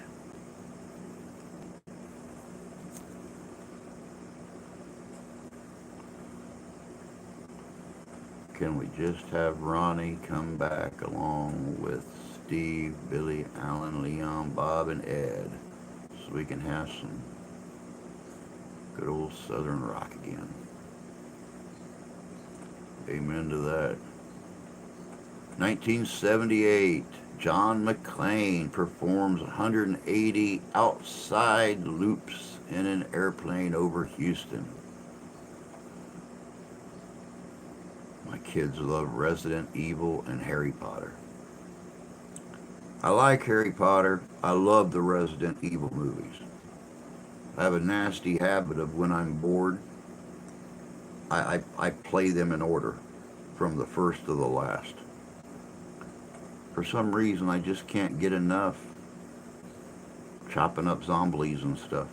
Can we just have Ronnie come back along with Steve, Billy, Alan, Leon, Bob, and Ed so we can have some good old Southern rock again? Amen to that. 1978, John McClane performs 180 outside loops in an airplane over Houston. My kids love Resident Evil and Harry Potter. I like Harry Potter. I love the Resident Evil movies. I have a nasty habit of when I'm bored, I play them in order from the first to the last. For some reason, I just can't get enough chopping up zombies and stuff.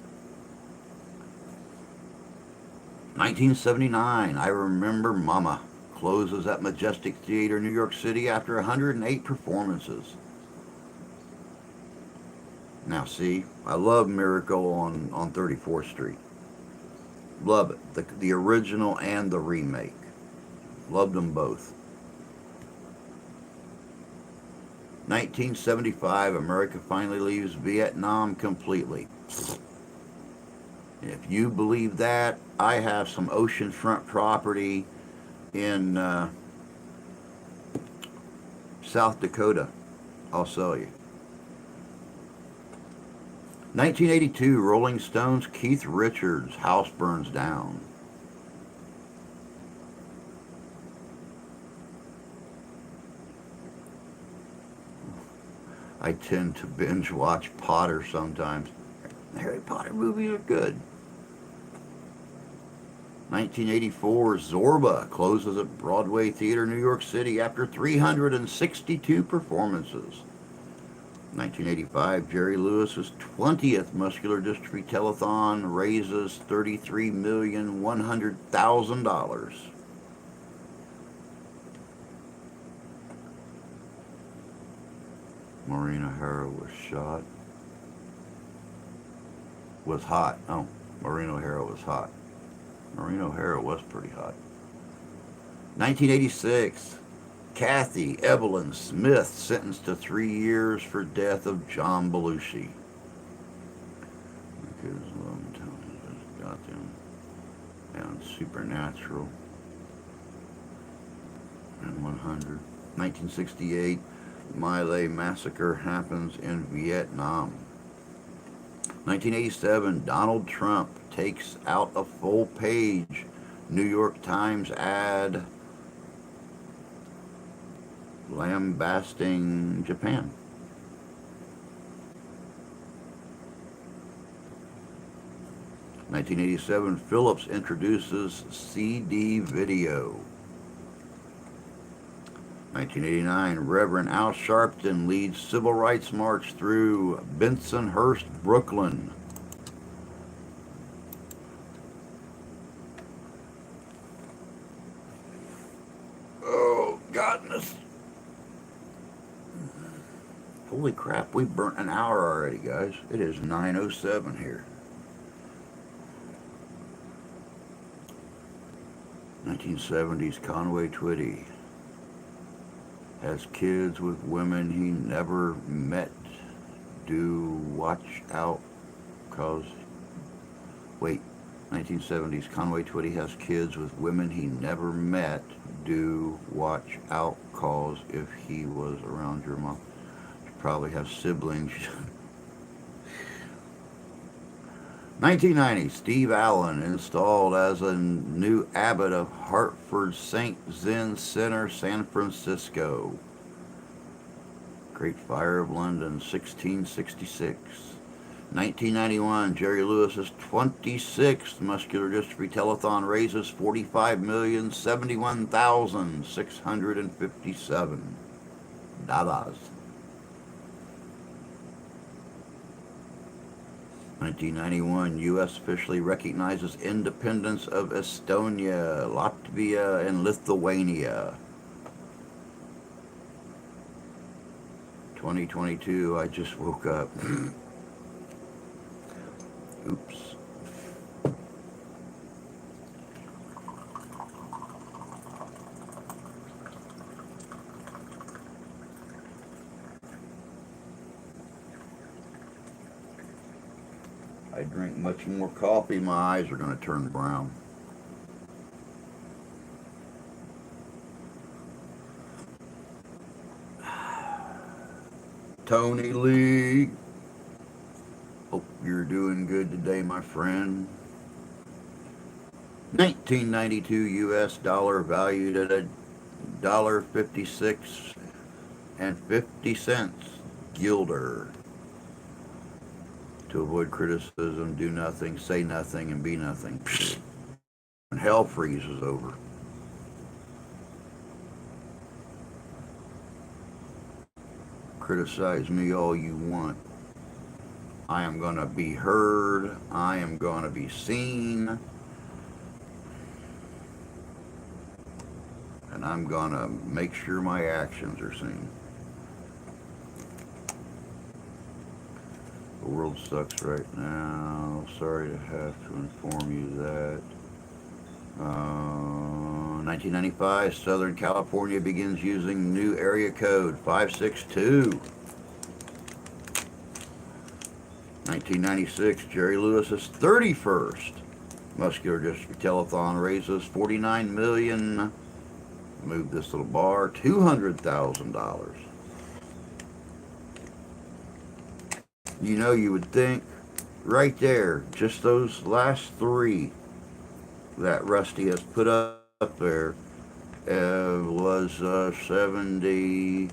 1979, I Remember Mama closes at Majestic Theater, New York City after 108 performances. Now see, I love Miracle on 34th Street. Love it. The original and the remake. Loved them both. 1975, America finally leaves Vietnam completely. If you believe that, I have some oceanfront property in South Dakota. I'll sell you. 1982, Rolling Stones, Keith Richards, house burns down. I tend to binge watch Potter sometimes. The Harry Potter movies are good. 1984, Zorba closes at Broadway Theater, New York City after 362 performances. 1985, Jerry Lewis's 20th Muscular Dystrophy Telethon raises $33,100,000. Maureen O'Hara was shot. Was hot. Oh, Maureen O'Hara was hot. Maureen O'Hara was pretty hot. 1986, Kathy Evelyn Smith sentenced to 3 years for death of John Belushi. Got them down. Supernatural. And 100. 1968, My Lai massacre happens in Vietnam. 1987, Donald Trump takes out a full-page New York Times ad lambasting Japan. 1987, Philips introduces CD video. 1989, Reverend Al Sharpton leads Civil Rights March through Bensonhurst, Brooklyn. Oh, goodness. Holy crap, we've burnt an hour already, guys. It is 9:07 here. 1970s, Conway Twitty has kids with women he never met. Do watch out, cause... Wait, 1970s, Conway Twitty has kids with women he never met. Do watch out, cause if he was around your mom. You probably have siblings. 1990, Steve Allen installed as a new abbot of Hartford St. Zen Center, San Francisco. Great Fire of London, 1666. 1991, Jerry Lewis's 26th Muscular Dystrophy Telethon raises $45,071,657. 1991, U.S. officially recognizes independence of Estonia, Latvia, and Lithuania. 2022, I just woke up. Oops. I drink much more coffee, my eyes are going to turn brown. Tony Lee, hope you're doing good today, my friend. 1992 U.S. dollar valued at $1.56 and 50 cents. Gilder. To avoid criticism, do nothing, say nothing, and be nothing. And hell freezes over. Criticize me all you want. I am going to be heard. I am going to be seen. And I'm going to make sure my actions are seen. world sucks right now. Sorry to have to inform you that. 1995, Southern California begins using new area code 562. 1996, Jerry Lewis's 31st Muscular Dystrophy Telethon raises $49 million. Move this little bar, $200,000. You know, you would think right there, just those last three that Rusty has put up there was 70.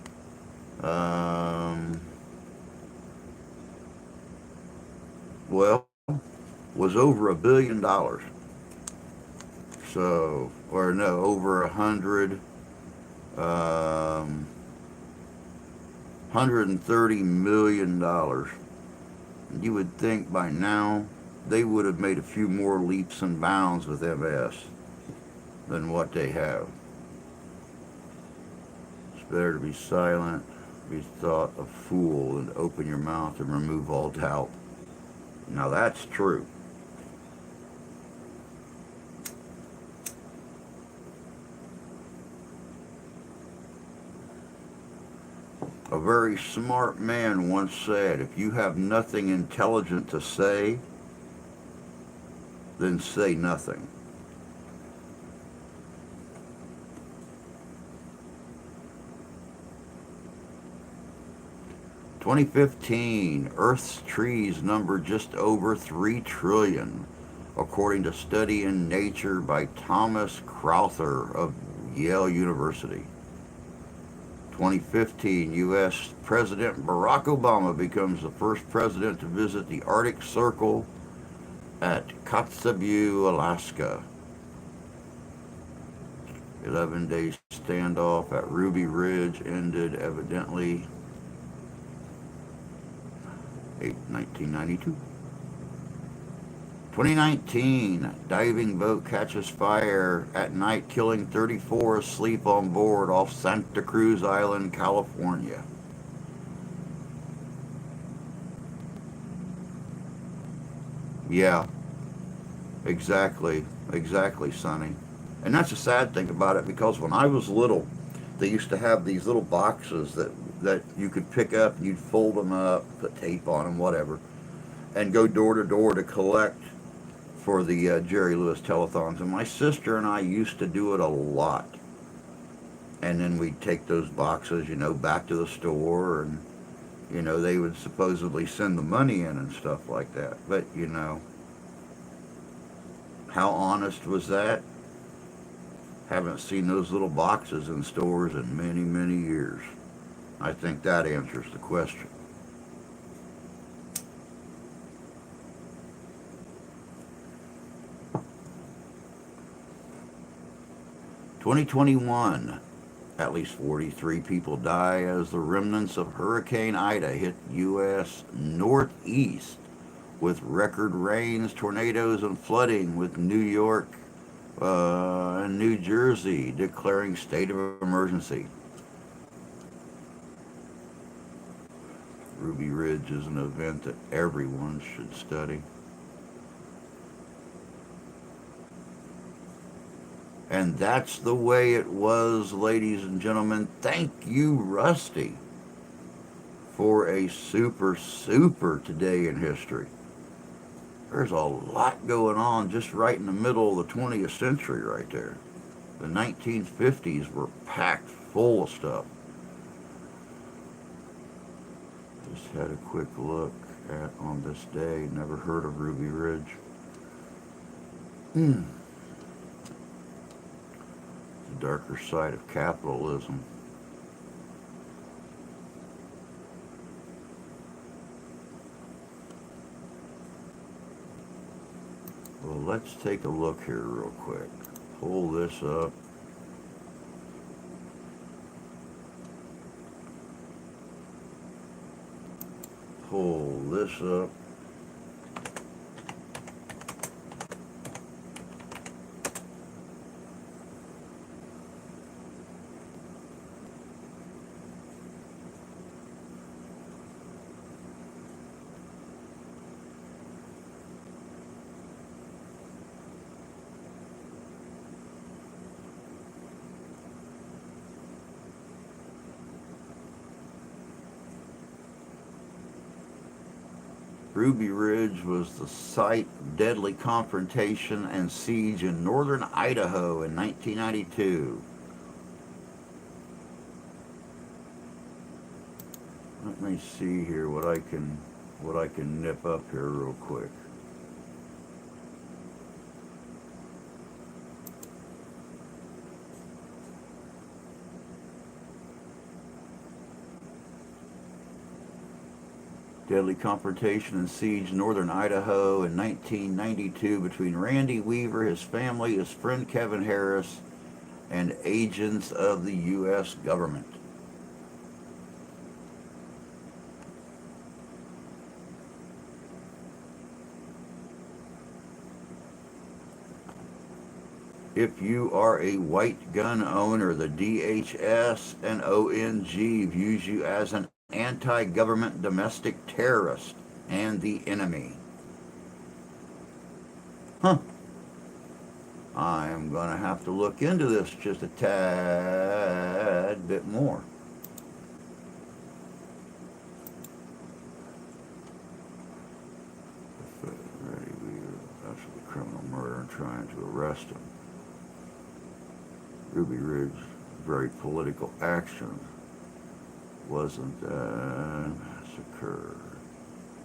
Well, was over $1 billion. So, or no, over 100. $130 million. You would think by now they would have made a few more leaps and bounds with MS than what they have. It's better to be silent, be thought a fool, than to open your mouth and remove all doubt. Now that's true. A very smart man once said, if you have nothing intelligent to say, then say nothing. In 2015, Earth's trees number just over 3 trillion, according to study in Nature by Thomas Crowther of Yale University. 2015, U.S. President Barack Obama becomes the first president to visit the Arctic Circle at Kotzebue, Alaska. 11-day standoff at Ruby Ridge ended evidently 1992. 2019, diving boat catches fire at night, killing 34 asleep on board off Santa Cruz Island, California. Yeah, exactly, Sonny. And that's a sad thing about it, because when I was little, they used to have these little boxes that you could pick up, and you'd fold them up, put tape on them, whatever, and go door to door to collect for the Jerry Lewis telethons. And my sister and I used to do it a lot. And then we'd take those boxes, back to the store, and, they would supposedly send the money in and stuff like that. But, how honest was that? Haven't seen those little boxes in stores in many, many years. I think that answers the question. 2021, at least 43 people die as the remnants of Hurricane Ida hit U.S. Northeast with record rains, tornadoes, and flooding, with New York and New Jersey declaring state of emergency. Ruby Ridge is an event that everyone should study. And that's the way it was, ladies and gentlemen. Thank you, Rusty, for a super today in history. There's a lot going on just right in the middle of the 20th century right there. The 1950s were packed full of stuff. Just had a quick look at on this day. Never heard of Ruby Ridge. The darker side of capitalism. Well, let's take a look here real quick. Pull this up. Pull this up. Ruby Ridge was the site of deadly confrontation and siege in northern Idaho in 1992. Let me see here what I can nip up here real quick. Deadly confrontation and siege northern Idaho in 1992 between Randy Weaver, his family, his friend Kevin Harris, and agents of the U.S. government. If you are a white gun owner, the DHS and ONG views you as an anti-government domestic terrorist and the enemy. Huh. I am going to have to look into this just a tad bit more. Actually, criminal murder and trying to arrest him. Ruby Ridge, very political action. Wasn't massacre.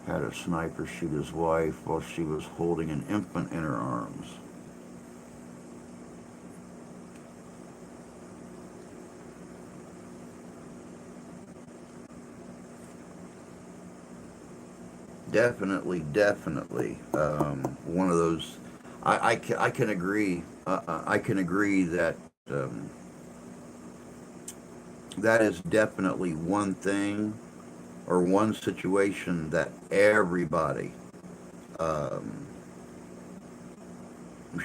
Had a sniper shoot his wife while she was holding an infant in her arms. Definitely. One of those. I can agree. I can agree that that is definitely one thing or one situation that everybody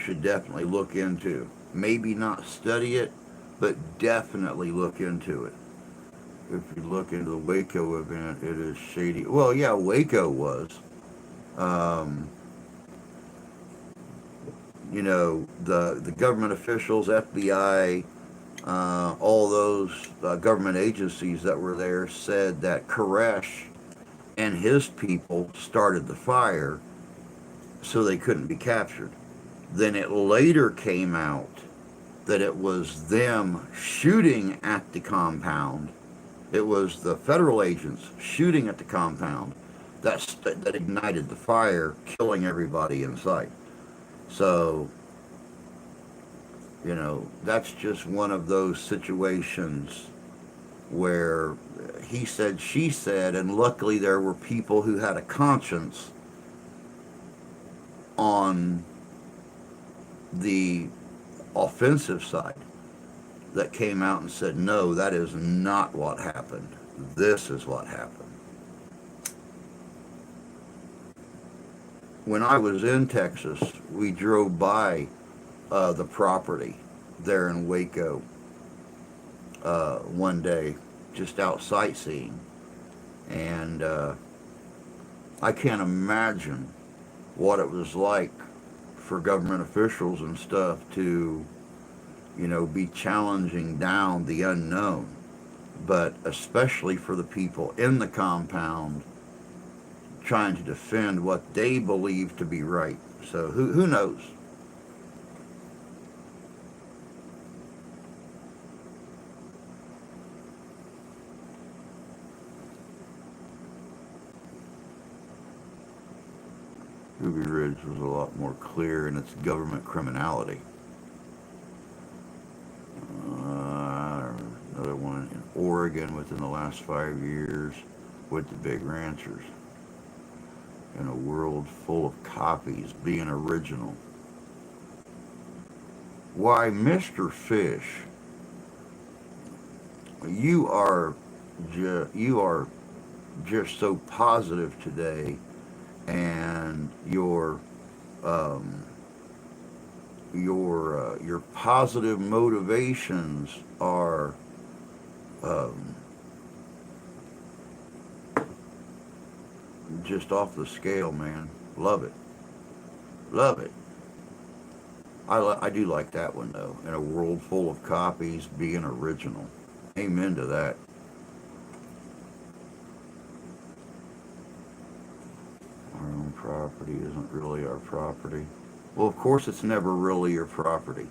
should definitely look into. Maybe not study it, but definitely look into it. If you look into the Waco event, it is shady. Well, yeah, Waco was. You know, the government officials, FBI, all those government agencies that were there said that Koresh and his people started the fire so they couldn't be captured. Then it later came out that it was them shooting at the compound. It was the federal agents shooting at the compound that ignited the fire, killing everybody in sight. So, you know, that's just one of those situations where he said, she said, and luckily there were people who had a conscience on the offensive side that came out and said, no, that is not what happened. This is what happened. When I was in Texas, we drove by the property there in Waco one day, just out sightseeing. And I can't imagine what it was like for government officials and stuff to, you know, be challenging down the unknown. But especially for the people in the compound trying to defend what they believe to be right. So who knows? Ruby Ridge was a lot more clear in its government criminality. Another one in Oregon within the last 5 years with the big ranchers. In a world full of copies being original. Why, Mr. Fish, you are just so positive today, and your positive motivations are just off the scale, man. Love it. Love it. I do like that one, though. In a world full of copies, being original. Amen to that. All property isn't really our property. Well, of course, it's never really your property.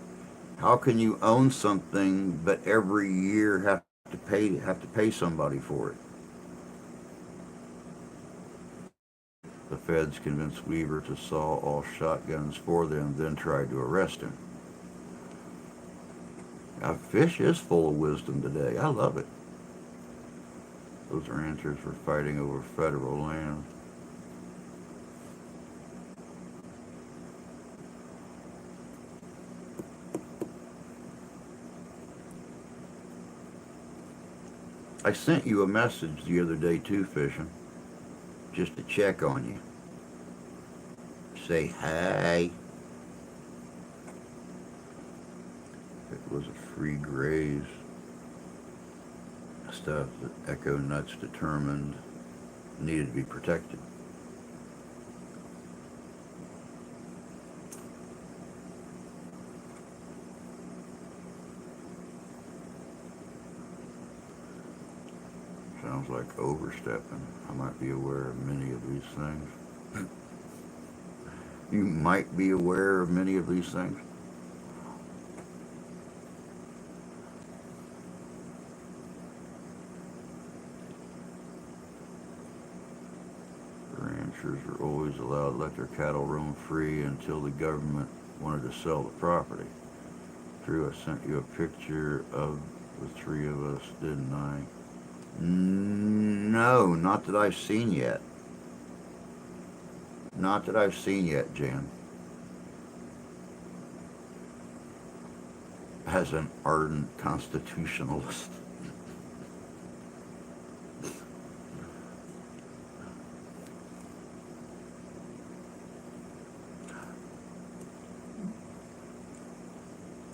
How can you own something but every year have to pay somebody for it? The feds convinced Weaver to saw off shotguns for them, then tried to arrest him. Now, Fish is full of wisdom today. I love it. Those ranchers were fighting over federal land. I sent you a message the other day too, Fishing, just to check on you. Say hi. It was a free graze. Stuff that Echo Nuts determined needed to be protected. Sounds like overstepping. I might be aware of many of these things. You might be aware of many of these things. Ranchers are always allowed to let their cattle roam free until the government wanted to sell the property. Drew, I sent you a picture of the three of us, didn't I? No, not that I've seen yet. Not that I've seen yet, Jan. As an ardent constitutionalist.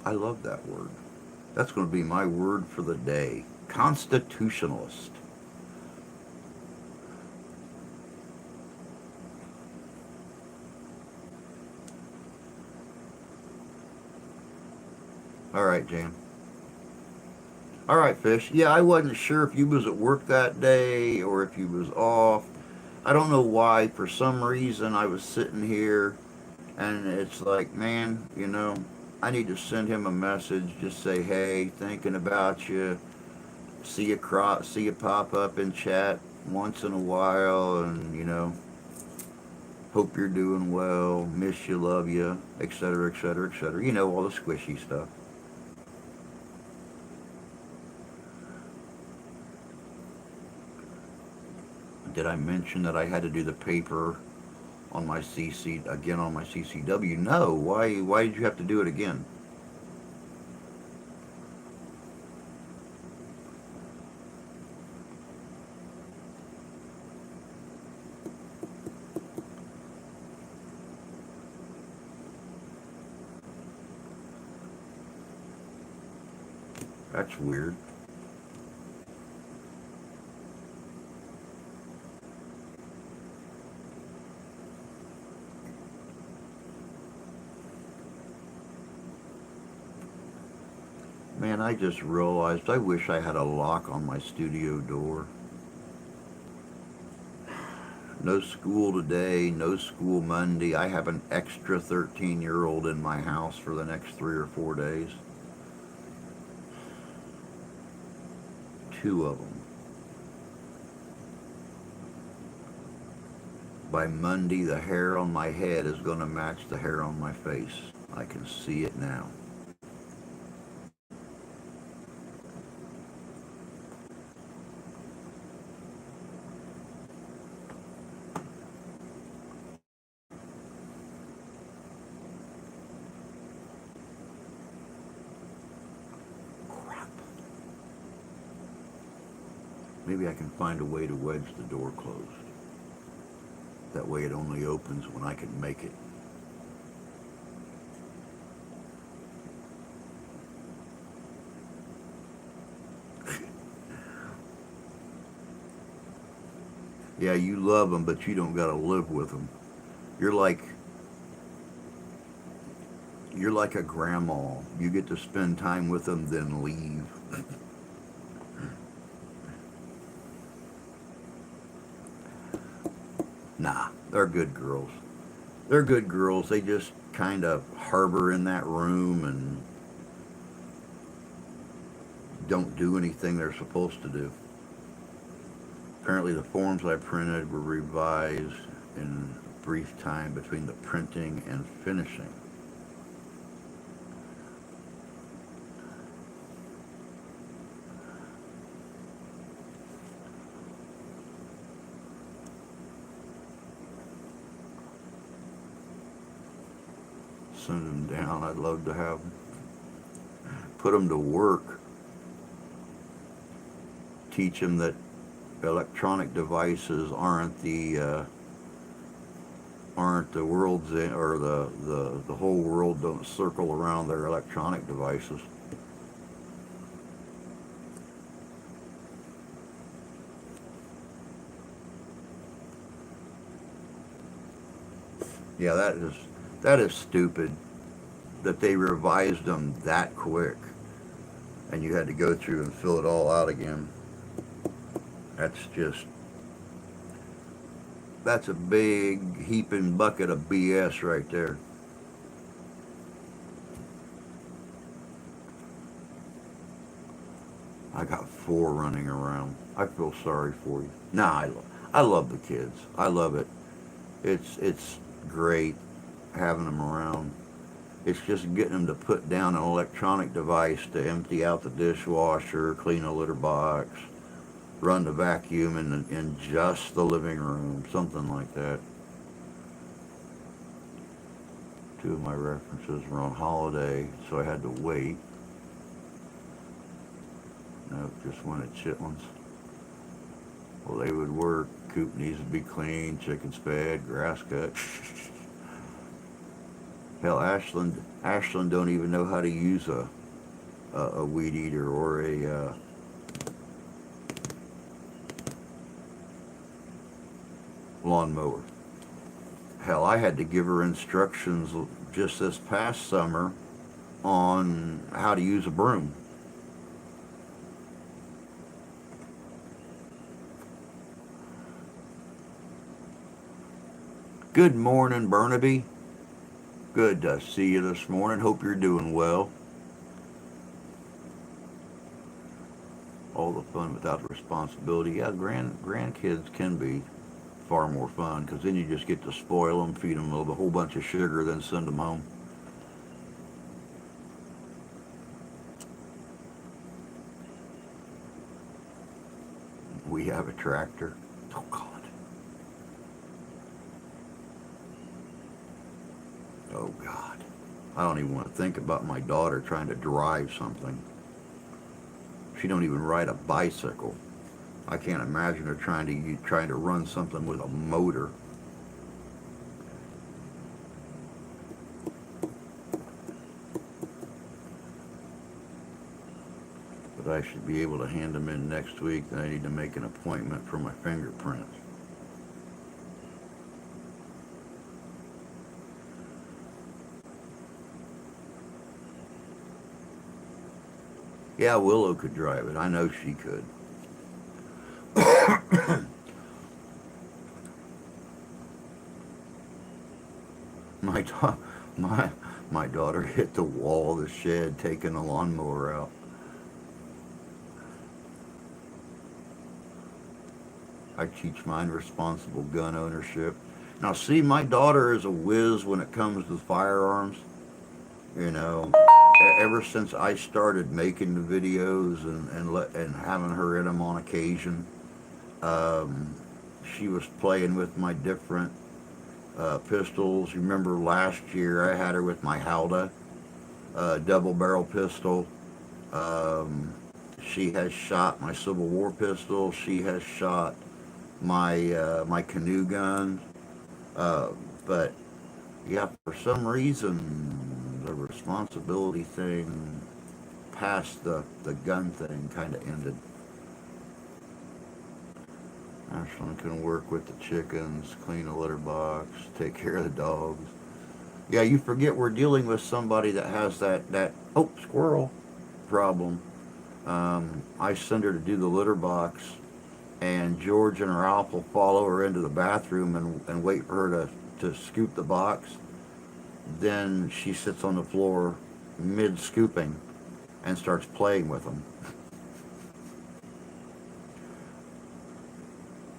I love that word. That's going to be my word for the day. Constitutionalist. All right, Jan. All right, Fish. Yeah, I wasn't sure if you was at work that day or if you was off. I don't know why. For some reason, I was sitting here, and it's like, man, I need to send him a message. Just say, hey, thinking about you. See you pop up in chat once in a while, and hope you're doing well. Miss you, love you, etc., etc., etc. All the squishy stuff. Did I mention that I had to do the paper on my CCW? No. Why did you have to do it again? That's weird. Man, I just realized I wish I had a lock on my studio door. No school today, no school Monday. I have an extra 13-year-old in my house for the next 3 or 4 days. 2 of them. By Monday, the hair on my head is going to match the hair on my face. I can see it now. Maybe I can find a way to wedge the door closed. That way it only opens when I can make it. Yeah, you love them, but you don't got to live with them. You're like a grandma. You get to spend time with them, then leave. Nah, they're good girls. they're good girls. They just kind of harbor in that room and don't do anything they're supposed to do. Apparently, the forms I printed were revised in a brief time between the printing and finishing. Send them down. I'd love to have put them to work. Teach them that electronic devices aren't the world's end, or the whole world don't circle around their electronic devices. Yeah, that is stupid that they revised them that quick and you had to go through and fill it all out again. That's a big heaping bucket of BS right there. I got four running around. I feel sorry for you. Nah, I love the kids. I love it. It's great having them around. It's just getting them to put down an electronic device to empty out the dishwasher, clean a litter box, run the vacuum in just the living room, something like that. Two of my references were on holiday, so I had to wait. Nope, just wanted chitlins. Well, they would work. Coop needs to be clean, chicken's fed, grass cut. Hell, Ashland don't even know how to use a weed eater or a lawnmower. Hell, I had to give her instructions just this past summer on how to use a broom. Good morning, Burnaby. Good to see you this morning. Hope you're doing well. All the fun without the responsibility. Yeah, grandkids can be far more fun because then you just get to spoil them, feed them a whole bunch of sugar, then send them home. We have a tractor. Oh, God. Oh, God. I don't even want to think about my daughter trying to drive something. She don't even ride a bicycle. I can't imagine her trying to run something with a motor. But I should be able to hand them in next week. Then I need to make an appointment for my fingerprints. Yeah, Willow could drive it. I know she could. my, da- my daughter hit the wall of the shed taking the lawnmower out. I teach mine responsible gun ownership. Now, see, my daughter is a whiz when it comes to firearms. You know, ever since I started making the videos and having her in them on occasion, she was playing with my different pistols. You remember last year I had her with my Halda double barrel pistol. She has shot my Civil War pistol. She has shot my canoe gun. But yeah, for some reason the responsibility thing past the gun thing kind of ended. Ashland can work with the chickens, clean the litter box, take care of the dogs. Yeah, you forget we're dealing with somebody that has that squirrel problem. I send her to do the litter box, and George and Ralph will follow her into the bathroom and wait for her to scoop the box, then she sits on the floor mid-scooping and starts playing with them.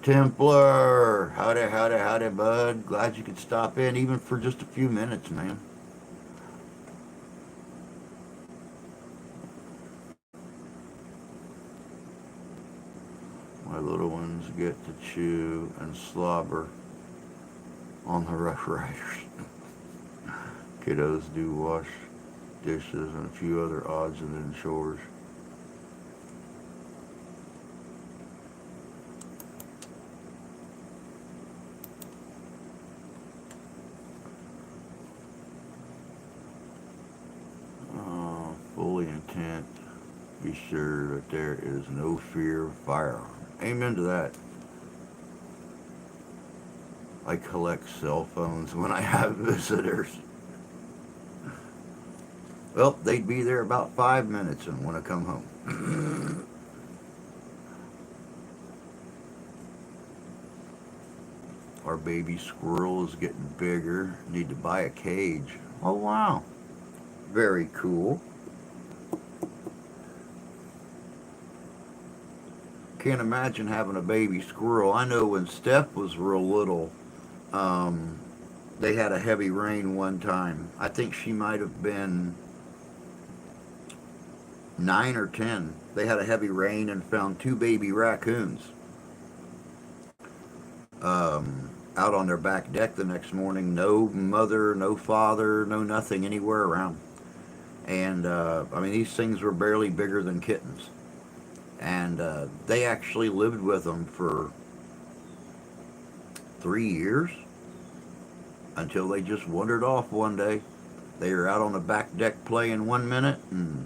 Templar, howdy, howdy, howdy, bud. Glad you could stop in, even for just a few minutes, man. My little ones get to chew and slobber on the Rough Riders. Kiddos do wash dishes and a few other odds and ends chores. Fully intent. Be sure that there is no fear of firearm. Amen to that. I collect cell phones when I have visitors. Well, they'd be there about 5 minutes and want to come home. Our baby squirrel is getting bigger. Need to buy a cage. Oh, wow. Very cool. Can't imagine having a baby squirrel. I know when Steph was real little, they had a heavy rain one time. I think she might have been 9 or 10. They had a heavy rain and found 2 baby raccoons out on their back deck the next morning. No mother, no father, no nothing anywhere around. And I mean, these things were barely bigger than kittens. And they actually lived with them for 3 years until they just wandered off one day. They were out on the back deck playing 1 minute, and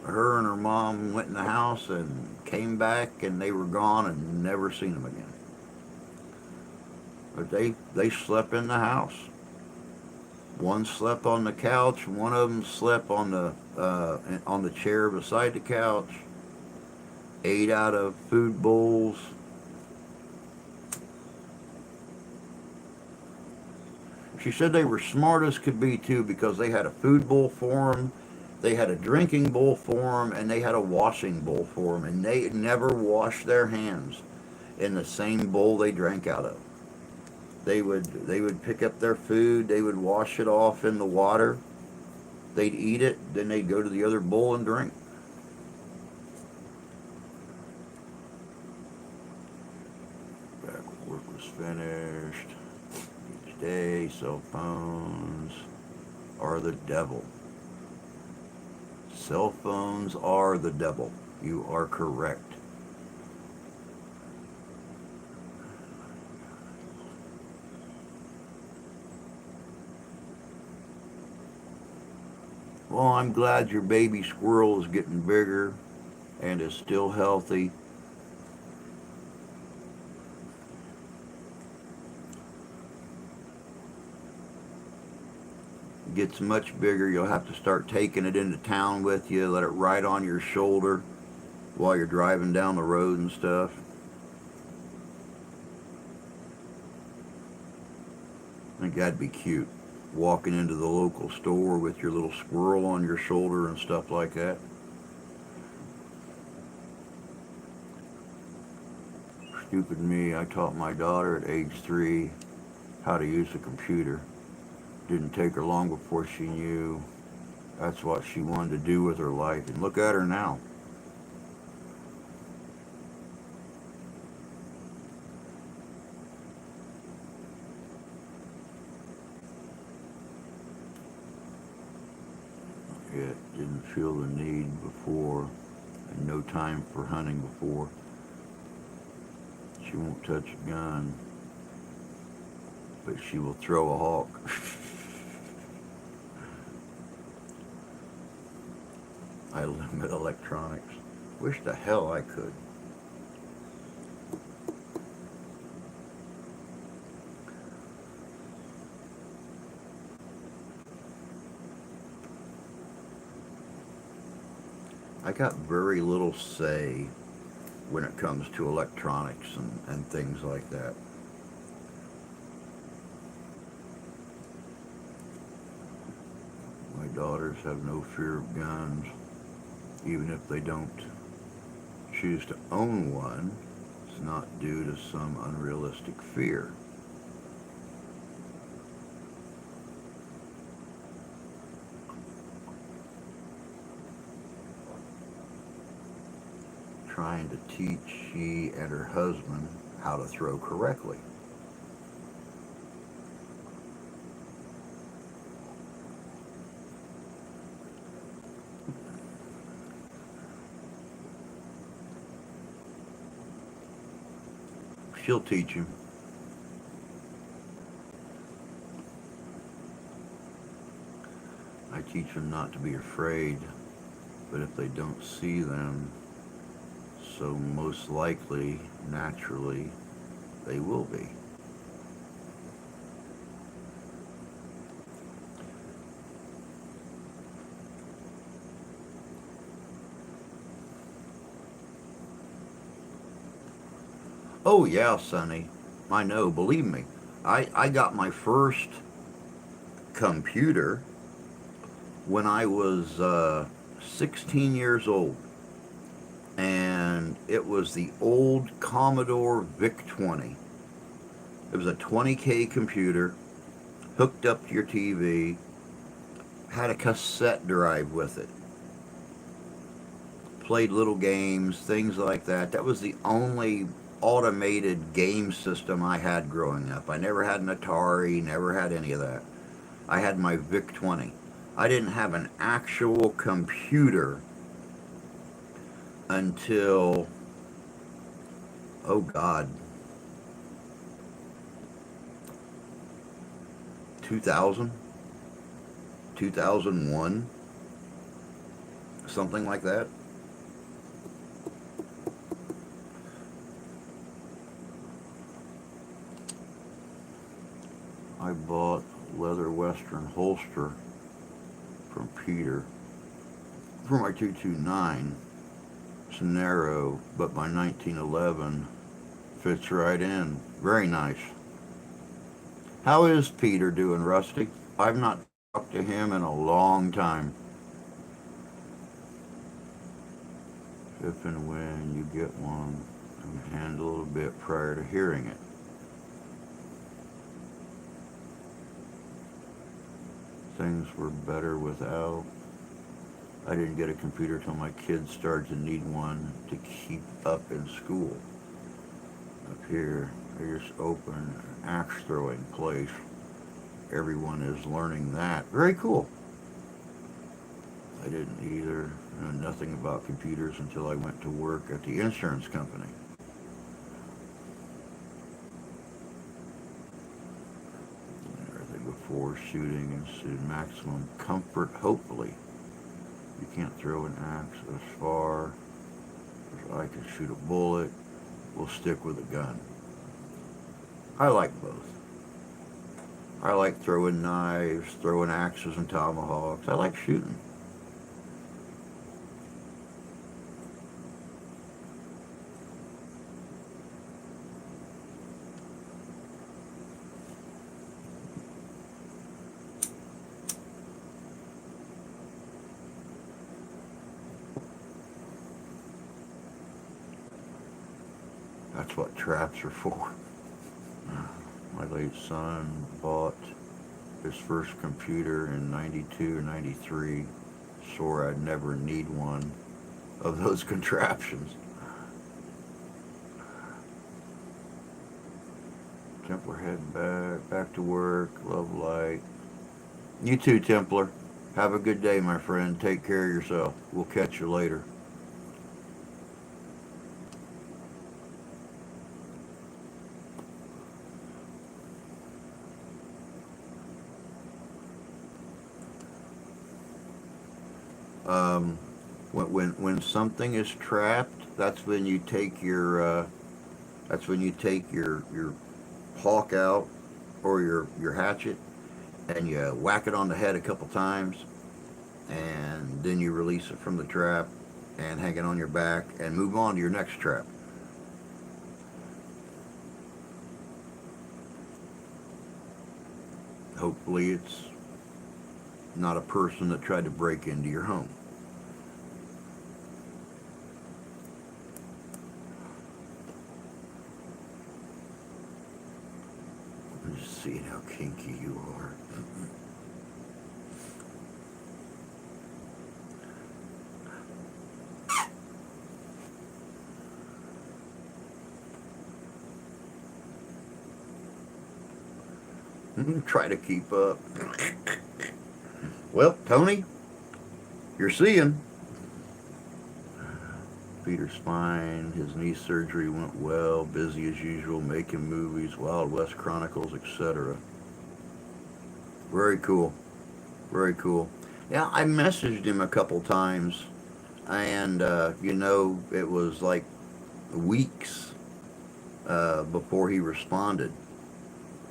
her and her mom went in the house and came back, and they were gone and never seen them again. But they slept in the house. One slept on the couch. One of them slept on the chair beside the couch. Ate out of food bowls. She said they were smart as could be too, because they had a food bowl for them, they had a drinking bowl for them, and they had a washing bowl for them, and they never washed their hands in the same bowl they drank out of. They would pick up their food, they would wash it off in the water, they'd eat it, then they'd go to the other bowl and drink. Back when work was finished. Each day, cell phones are the devil. Cell phones are the devil. You are correct. Well, I'm glad your baby squirrel is getting bigger and is still healthy. Gets much bigger, you'll have to start taking it into town with you, let it ride on your shoulder while you're driving down the road and stuff. I think that'd be cute. Walking into the local store with your little squirrel on your shoulder and stuff like that. Stupid me, I taught my daughter at age 3 how to use a computer. Didn't take her long before she knew that's what she wanted to do with her life. And look at her now. It didn't feel the need before, and no time for hunting before. She won't touch a gun, but she will throw a hawk. I limit electronics. Wish the hell I could. I got very little say when it comes to electronics and things like that. daughters have no fear of guns, even if they don't choose to own one. It's not due to some unrealistic fear. Trying to teach she and her husband how to throw correctly. She'll teach him. I teach them not to be afraid, but if they don't see them, so most likely, naturally, they will be. Oh yeah, Sonny. I know, believe me. I got my first computer when I was 16 years old. And it was the old Commodore VIC-20. It was a 20K computer, hooked up to your TV, had a cassette drive with it. Played little games, things like that. That was the only automated game system I had growing up. I never had an Atari, never had any of that. I had my VIC-20. I didn't have an actual computer until, oh God, 2000, 2001, something like that. I bought leather western holster from Peter for my 229. It's narrow, but my 1911 fits right in. Very nice. How is Peter doing, Rusty? I've not talked to him in a long time. If and when you get one, handle it a bit prior to hearing it. Things were better without. I didn't get a computer till my kids started to need one to keep up in school. Up here, they just open an axe throwing place. Everyone is learning that. Very cool. I didn't either know nothing about computers until I went to work at the insurance company. Everything before shooting ensued maximum comfort, hopefully. You can't throw an axe as far as I can shoot a bullet. We'll stick with a gun. I like both. I like throwing knives, throwing axes and tomahawks. I like shooting. That's what traps are for. My late son bought his first computer in 92 or 93. Swore I'd never need one of those contraptions. Templar heading back to work. Love light. You too, Templar. Have a good day, my friend. Take care of yourself. We'll catch you later. When something is trapped, that's when you take your your hawk out or your hatchet and you whack it on the head a couple times, and then you release it from the trap and hang it on your back and move on to your next trap. Hopefully it's not a person that tried to break into your home. I'm just seeing how kinky you are. Try to keep up. Well, Tony, you're seeing. Peter's fine. His knee surgery went well. Busy as usual, making movies, Wild West Chronicles, etc. Very cool. Very cool. Yeah, I messaged him a couple times, and it was like weeks before he responded,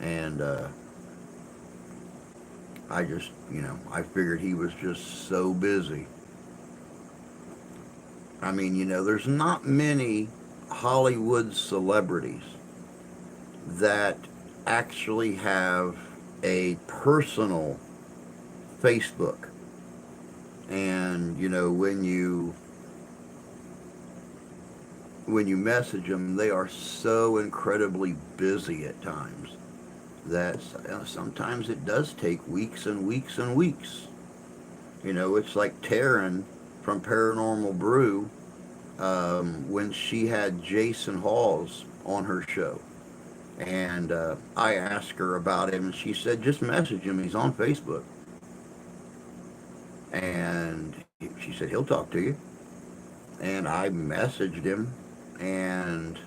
and I just, I figured he was just so busy. I mean, there's not many Hollywood celebrities that actually have a personal Facebook. And, when you message them, they are so incredibly busy at times that sometimes it does take weeks and weeks and weeks. It's like Taryn from Paranormal Brew, when she had Jason Hawes on her show. And I asked her about him, and she said, just message him. He's on Facebook. And she said, he'll talk to you. And I messaged him. And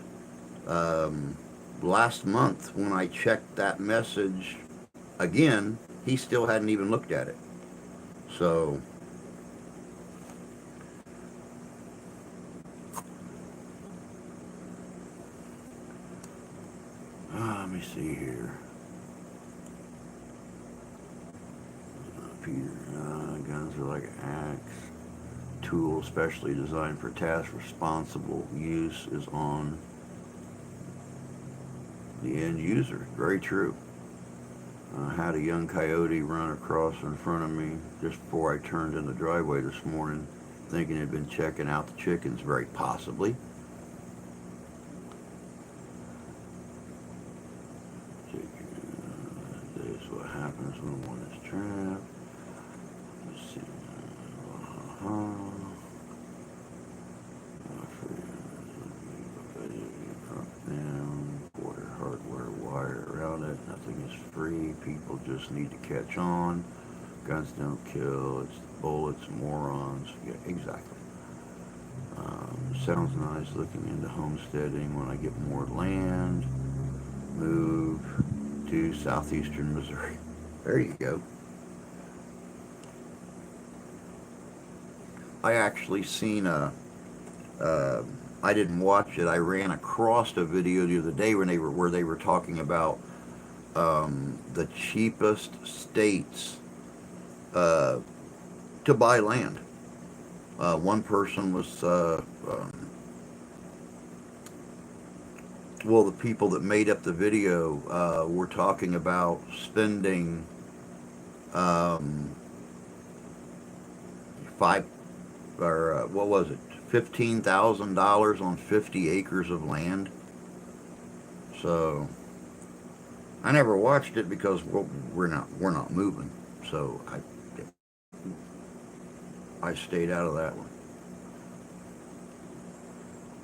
last month, when I checked that message again, he still hadn't even looked at it. So, let me see here. Peter, guns are like an axe. Tool specially designed for tasks. Responsible use is on the end user. Very true. Had a young coyote run across in front of me just before I turned in the driveway this morning, thinking he'd been checking out the chickens. Very possibly. This is what happens when one is trapped. Let's see. Down, quarter hardware wire around it. Nothing is free. People just need to catch on. Guns don't kill. It's bullets, morons. Yeah, exactly. Sounds nice. Looking into homesteading when I get more land. Move to southeastern Missouri. There you go. I actually seen I didn't watch it. I ran across a video the other day where they were talking about the cheapest states to buy land. One person was well, the people that made up the video were talking about spending five or what was it, $15,000 on 50 acres of land. So I never watched it because we're not moving. So I stayed out of that one.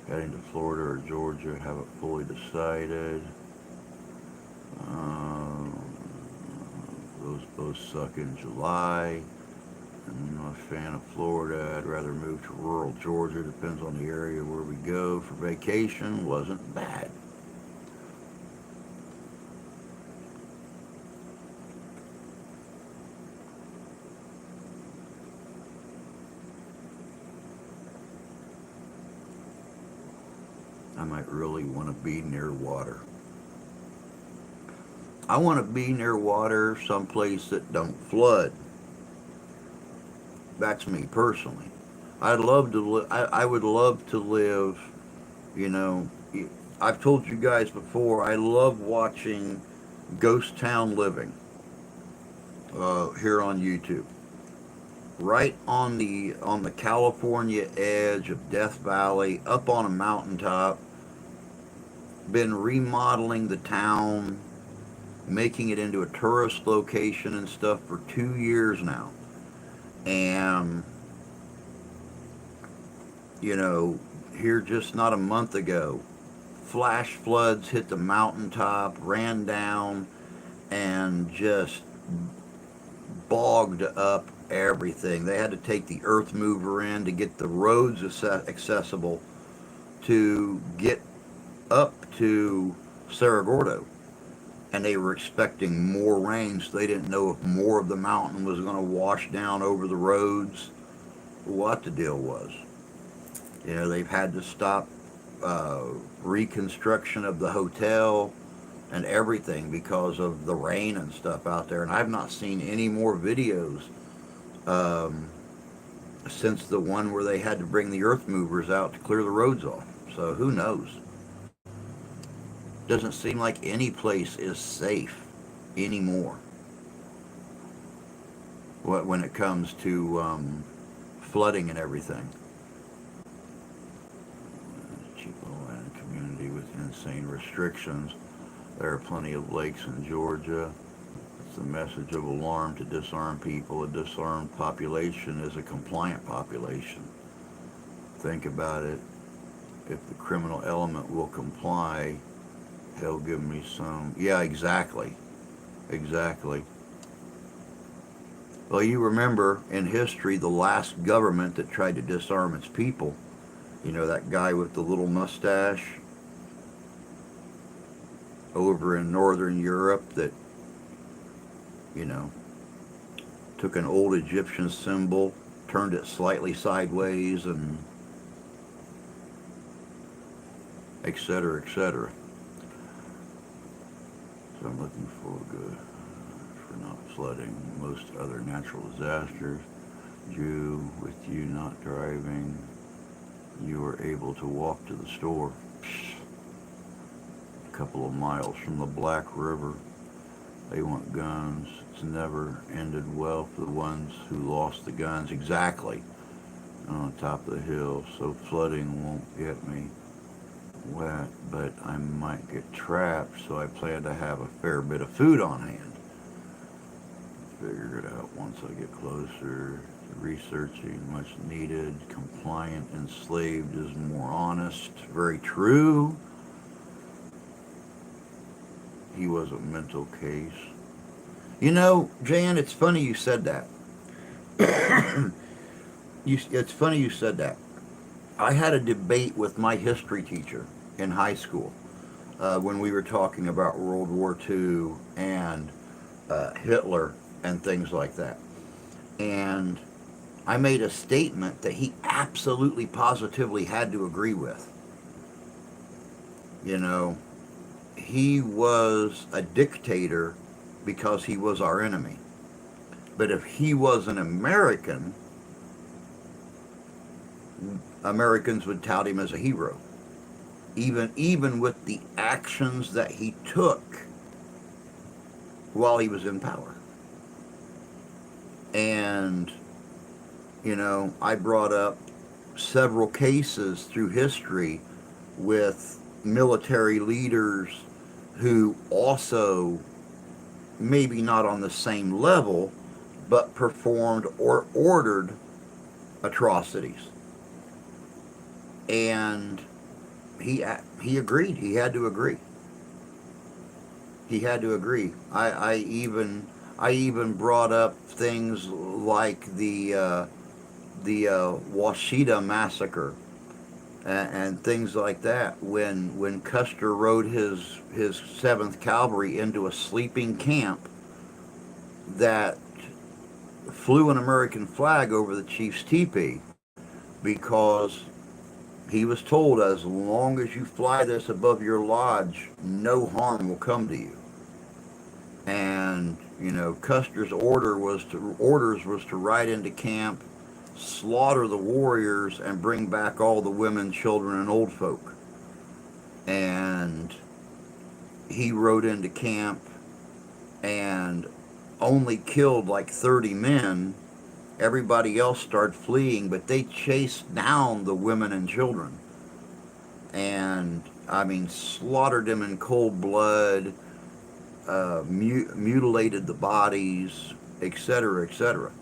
Heading to Florida or Georgia, haven't fully decided. Those both suck in July. I'm not a fan of Florida. I'd rather move to rural Georgia. Depends on the area where we go for vacation. Wasn't bad. I might really want to be near water. I want to be near water, someplace that don't flood. That's me personally. I'd love to. I would love to live. You know, I've told you guys before. I love watching Ghost Town Living here on YouTube. right on the California edge of Death Valley, up on a mountaintop. Been remodeling the town, making it into a tourist location and stuff for 2 years now. And you know, here just not a month ago, flash floods hit the mountaintop, ran down, and just bogged up everything. They had to take the earth mover in to get the roads accessible to get up to Cerro Gordo. And they were expecting more rain, so they didn't know if more of the mountain was going to wash down over the roads, what the deal was. You know, they've had to stop uh, reconstruction of the hotel and everything because of the rain and stuff out there. And I've not seen any more videos um, since the one where they had to bring the earth movers out to clear the roads off. So who knows? Doesn't seem like any place is safe anymore when it comes to flooding and everything. Cheap low-end community with insane restrictions. There are plenty of lakes in Georgia. It's a message of alarm to disarm people. A disarmed population is a compliant population. Think about it. If the criminal element will comply, he'll give me some. Yeah, exactly. Exactly. Well, you remember in history the last government that tried to disarm its people. You know, that guy with the little mustache over in Northern Europe that, you know, took an old Egyptian symbol, turned it slightly sideways, and et cetera, et cetera. So I'm looking for good for not flooding. Most other natural disasters. Jew, with you not driving, you were able to walk to the store. A couple of miles from the Black River. They want guns. It's never ended well for the ones who lost the guns. Exactly. On top of the hill, so flooding won't get me wet, but I might get trapped, so I plan to have a fair bit of food on hand. Figure it out once I get closer. Researching, much needed. Compliant, enslaved is more honest. Very true. He was a mental case. You know, Jan, it's funny you said that. It's funny you said that. I had a debate with my history teacher in high school when we were talking about World War II and Hitler and things like that. And I made a statement that he absolutely positively had to agree with. You know, he was a dictator because he was our enemy. But if he was an American, Americans would tout him as a hero. Even with the actions that he took while he was in power. And, you know, I brought up several cases through history with military leaders who also, maybe not on the same level, but performed or ordered atrocities. And he agreed. He had to agree. He had to agree. I even brought up things like the Washita massacre and things like that. When Custer rode his 7th Cavalry into a sleeping camp that flew an American flag over the chief's teepee because he was told, as long as you fly this above your lodge, no harm will come to you. And you know, Custer's orders was to ride into camp, slaughter the warriors, and bring back all the women, children, and old folk. And he rode into camp and only killed like 30 men, Everybody else started fleeing, but they chased down the women and children. And, I mean, slaughtered them in cold blood, mutilated the bodies, etc., etc.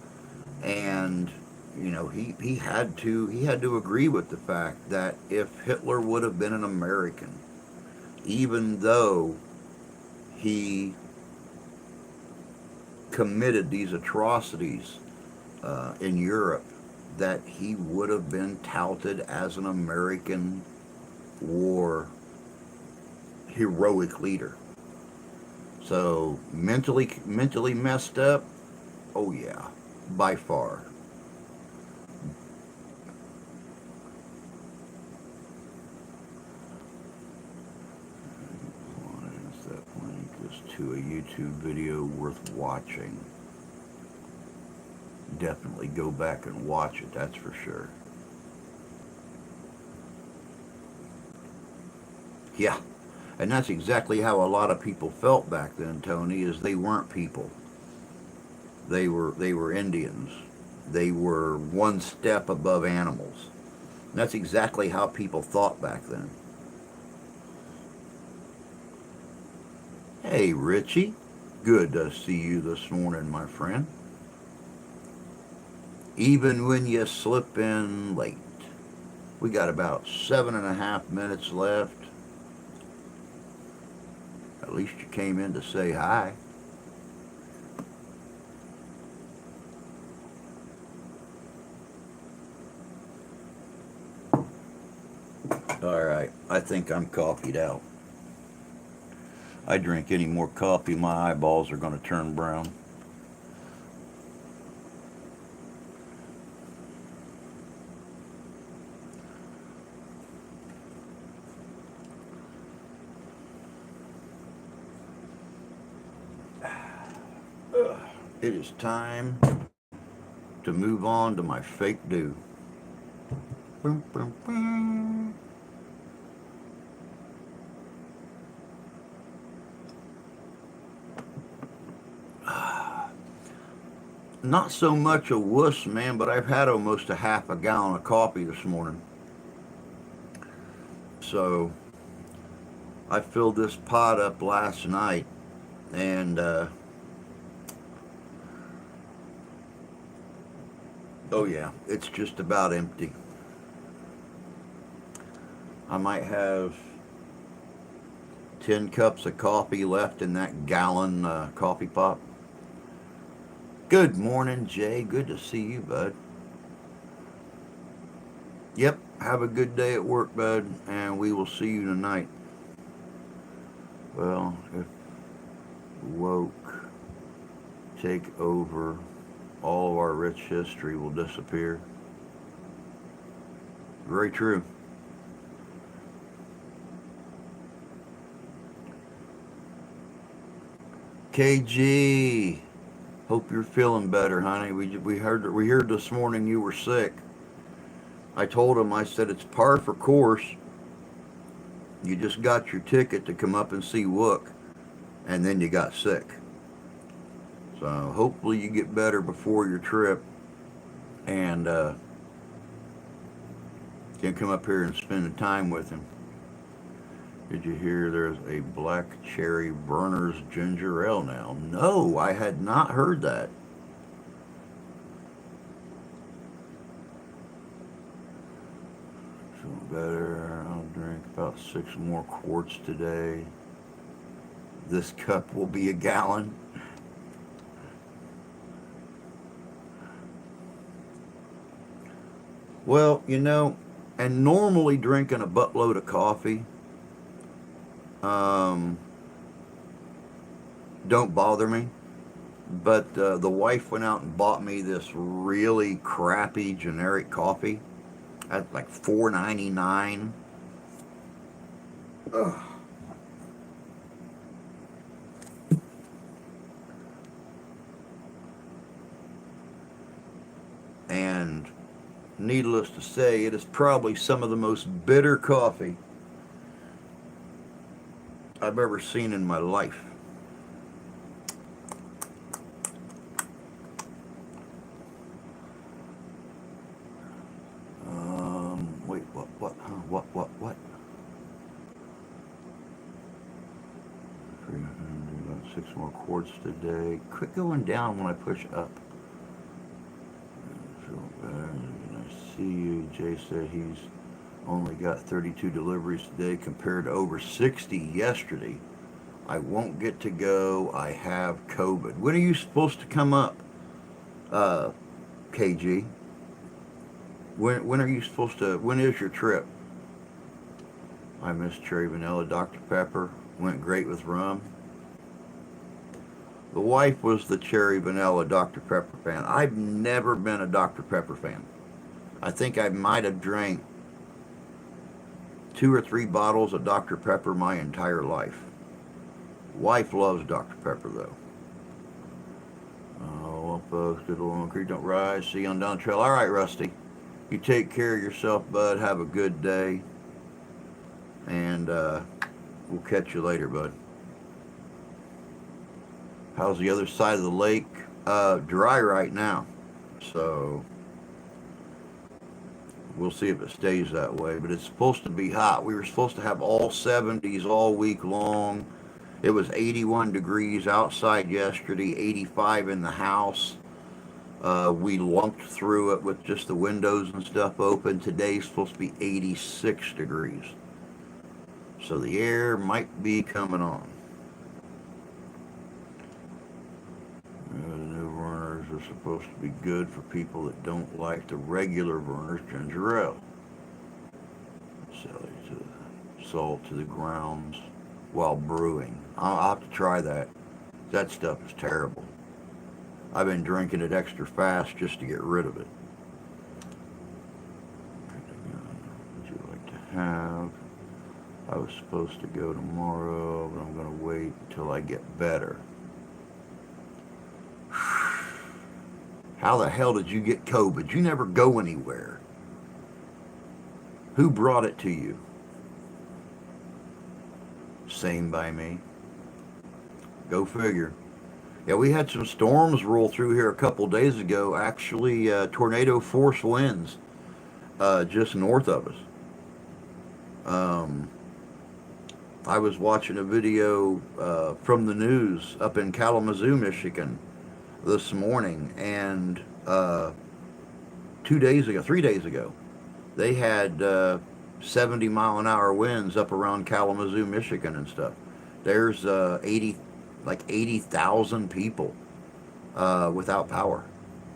And you know, he had to agree with the fact that if Hitler would have been an American, even though he committed these atrocities in Europe, that he would have been touted as an American war heroic leader. So mentally messed up. Oh yeah, by far. Is that link this to a YouTube video worth watching? Definitely go back and watch it. That's for sure. Yeah, and that's exactly how a lot of people felt back then, Tony. Is they weren't people. They were Indians. They were one step above animals. And that's exactly how people thought back then. Hey, Richie. Good to see you this morning, my friend. Even when you slip in late. We got about 7.5 minutes left. At least you came in to say hi. All right, I think I'm coffeeed out. I drink any more coffee, my eyeballs are going to turn brown. It is time to move on to my fake do. Boom, boom, boom. Not so much a wuss, man, but I've had almost a half a gallon of coffee this morning. So I filled this pot up last night, and oh yeah, it's just about empty. I might have 10 cups of coffee left in that gallon coffee pot. Good morning, Jay. Good to see you, bud. Yep, have a good day at work, bud, and we will see you tonight. Well, if woke take over, all of our rich history will disappear. Very true. KG, hope you're feeling better, honey. We heard this morning you were sick. I told him, I said, it's par for course. You just got your ticket to come up and see Wook, and then you got sick. So hopefully you get better before your trip, and can come up here and spend the time with him. Did you hear there's a black cherry Verner's ginger ale now? No, I had not heard that. Feeling better. I'll drink about 6 more quarts today. This cup will be a gallon. Well, and normally drinking a buttload of coffee um, don't bother me. But the wife went out and bought me this really crappy generic coffee at like $4.99. Ugh. And needless to say, it is probably some of the most bitter coffee I've ever seen in my life. 6 more quarts today. Quit going down when I push up. Feel better. I see you. Jay said he's only got 32 deliveries today compared to over 60 yesterday. I won't get to go. I have COVID. When are you supposed to come up, KG? When are you supposed to? When is your trip? I miss cherry vanilla Dr. Pepper. Went great with rum. The wife was the cherry vanilla Dr. Pepper fan. I've never been a Dr. Pepper fan. I think I might have drank 2 or 3 bottles of Dr. Pepper my entire life. Wife loves Dr. Pepper though. Oh, up good old creek don't rise. See you on down the trail. All right, Rusty. You take care of yourself, bud. Have a good day. And we'll catch you later, bud. How's the other side of the lake? Dry right now. So we'll see if it stays that way. But it's supposed to be hot. We were supposed to have all 70s all week long. It was 81 degrees outside yesterday, 85 in the house. We lumped through it with just the windows and stuff open. Today's supposed to be 86 degrees. So the air might be coming on. The new Vernors are supposed to be good for people that don't like the regular Vernors ginger ale. Salt to the grounds while brewing. I'll have to try that. That stuff is terrible. I've been drinking it extra fast just to get rid of it. What would you like to have? I was supposed to go tomorrow, but I'm going to wait until I get better. How the hell did you get COVID? You never go anywhere. Who brought it to you? Same by me. Go figure. Yeah, we had some storms roll through here a couple days ago. Actually, tornado force winds just north of us. I was watching a video from the news up in Kalamazoo, Michigan this morning, and 3 days ago, they had 70-mile-an-hour winds up around Kalamazoo, Michigan and stuff. There's 80,000 people without power.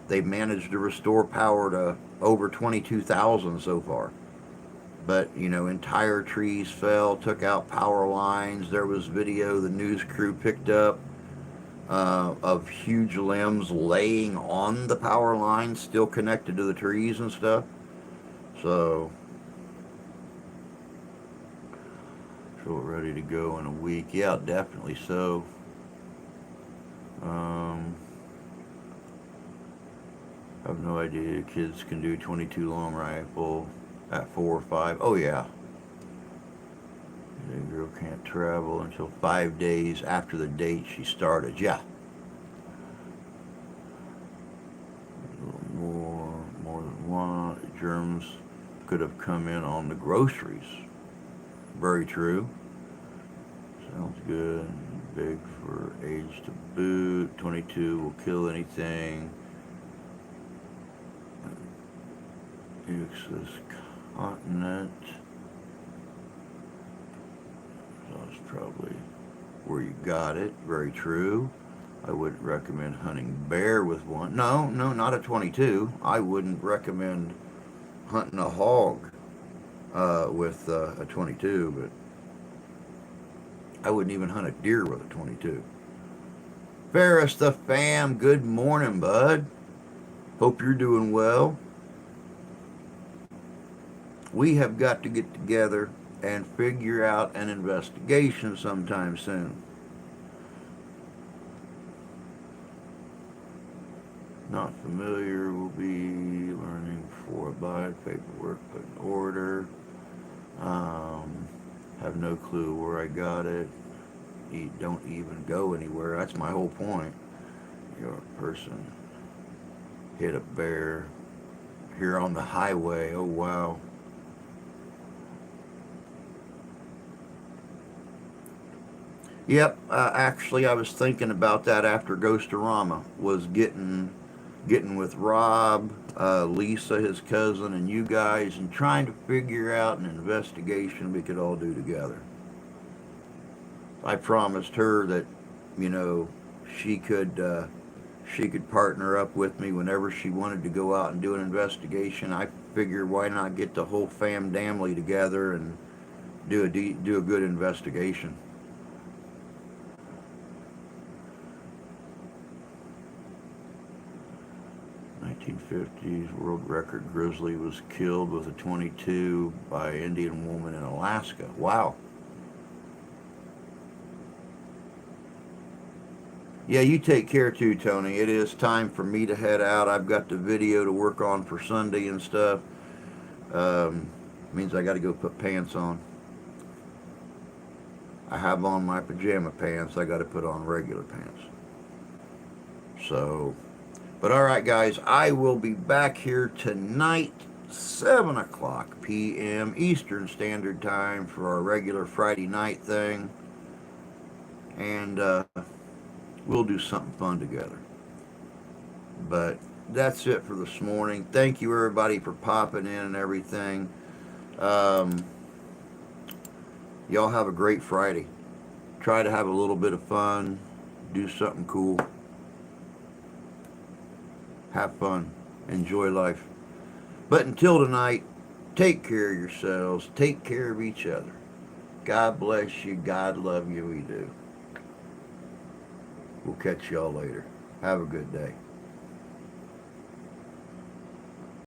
They've managed to restore power to over 22,000 so far. But, entire trees fell, took out power lines. There was video the news crew picked up of huge limbs laying on the power lines, still connected to the trees and stuff. So, feel ready to go in a week. Yeah, definitely so. I have no idea kids can do 22 long rifle at 4 or 5. Oh yeah. The girl can't travel until 5 days after the date she started. Yeah. A little more than one. Germs could have come in on the groceries. Very true. Sounds good. Big for age to boot. 22 will kill anything. Uxus continent. That's probably where you got it. Very true. I wouldn't recommend hunting bear with one. No, not a 22. I wouldn't recommend hunting a hog with a 22, but I wouldn't even hunt a deer with a 22. Ferris the fam, good morning, bud. Hope you're doing well. We have got to get together and figure out an investigation sometime soon. Not familiar, will be learning before abide, paperwork put in order. Have no clue where I got it. Don't even go anywhere. That's my whole point. You're a person hit a bear here on the highway. Oh wow. Yep, actually, I was thinking about that after Ghostorama was getting with Rob, Lisa, his cousin, and you guys, and trying to figure out an investigation we could all do together. I promised her that, you know, she could she could partner up with me whenever she wanted to go out and do an investigation. I figured why not get the whole fam damly together and do a good investigation. 1950s world record grizzly was killed with a 22 by an Indian woman in Alaska. Wow. Yeah, you take care too, Tony. It is time for me to head out. I've got the video to work on for Sunday and stuff. Um, Means I got to go put pants on. I have on my pajama pants. I got to put on regular pants. So, but all right, guys, I will be back here tonight, 7 o'clock p.m. Eastern Standard Time for our regular Friday night thing. And we'll do something fun together. But that's it for this morning. Thank you, everybody, for popping in and everything. Um, y'all have a great Friday. Try to have a little bit of fun. Do something cool. Have fun. Enjoy life. But until tonight, take care of yourselves. Take care of each other. God bless you. God love you. We do. We'll catch y'all later. Have a good day.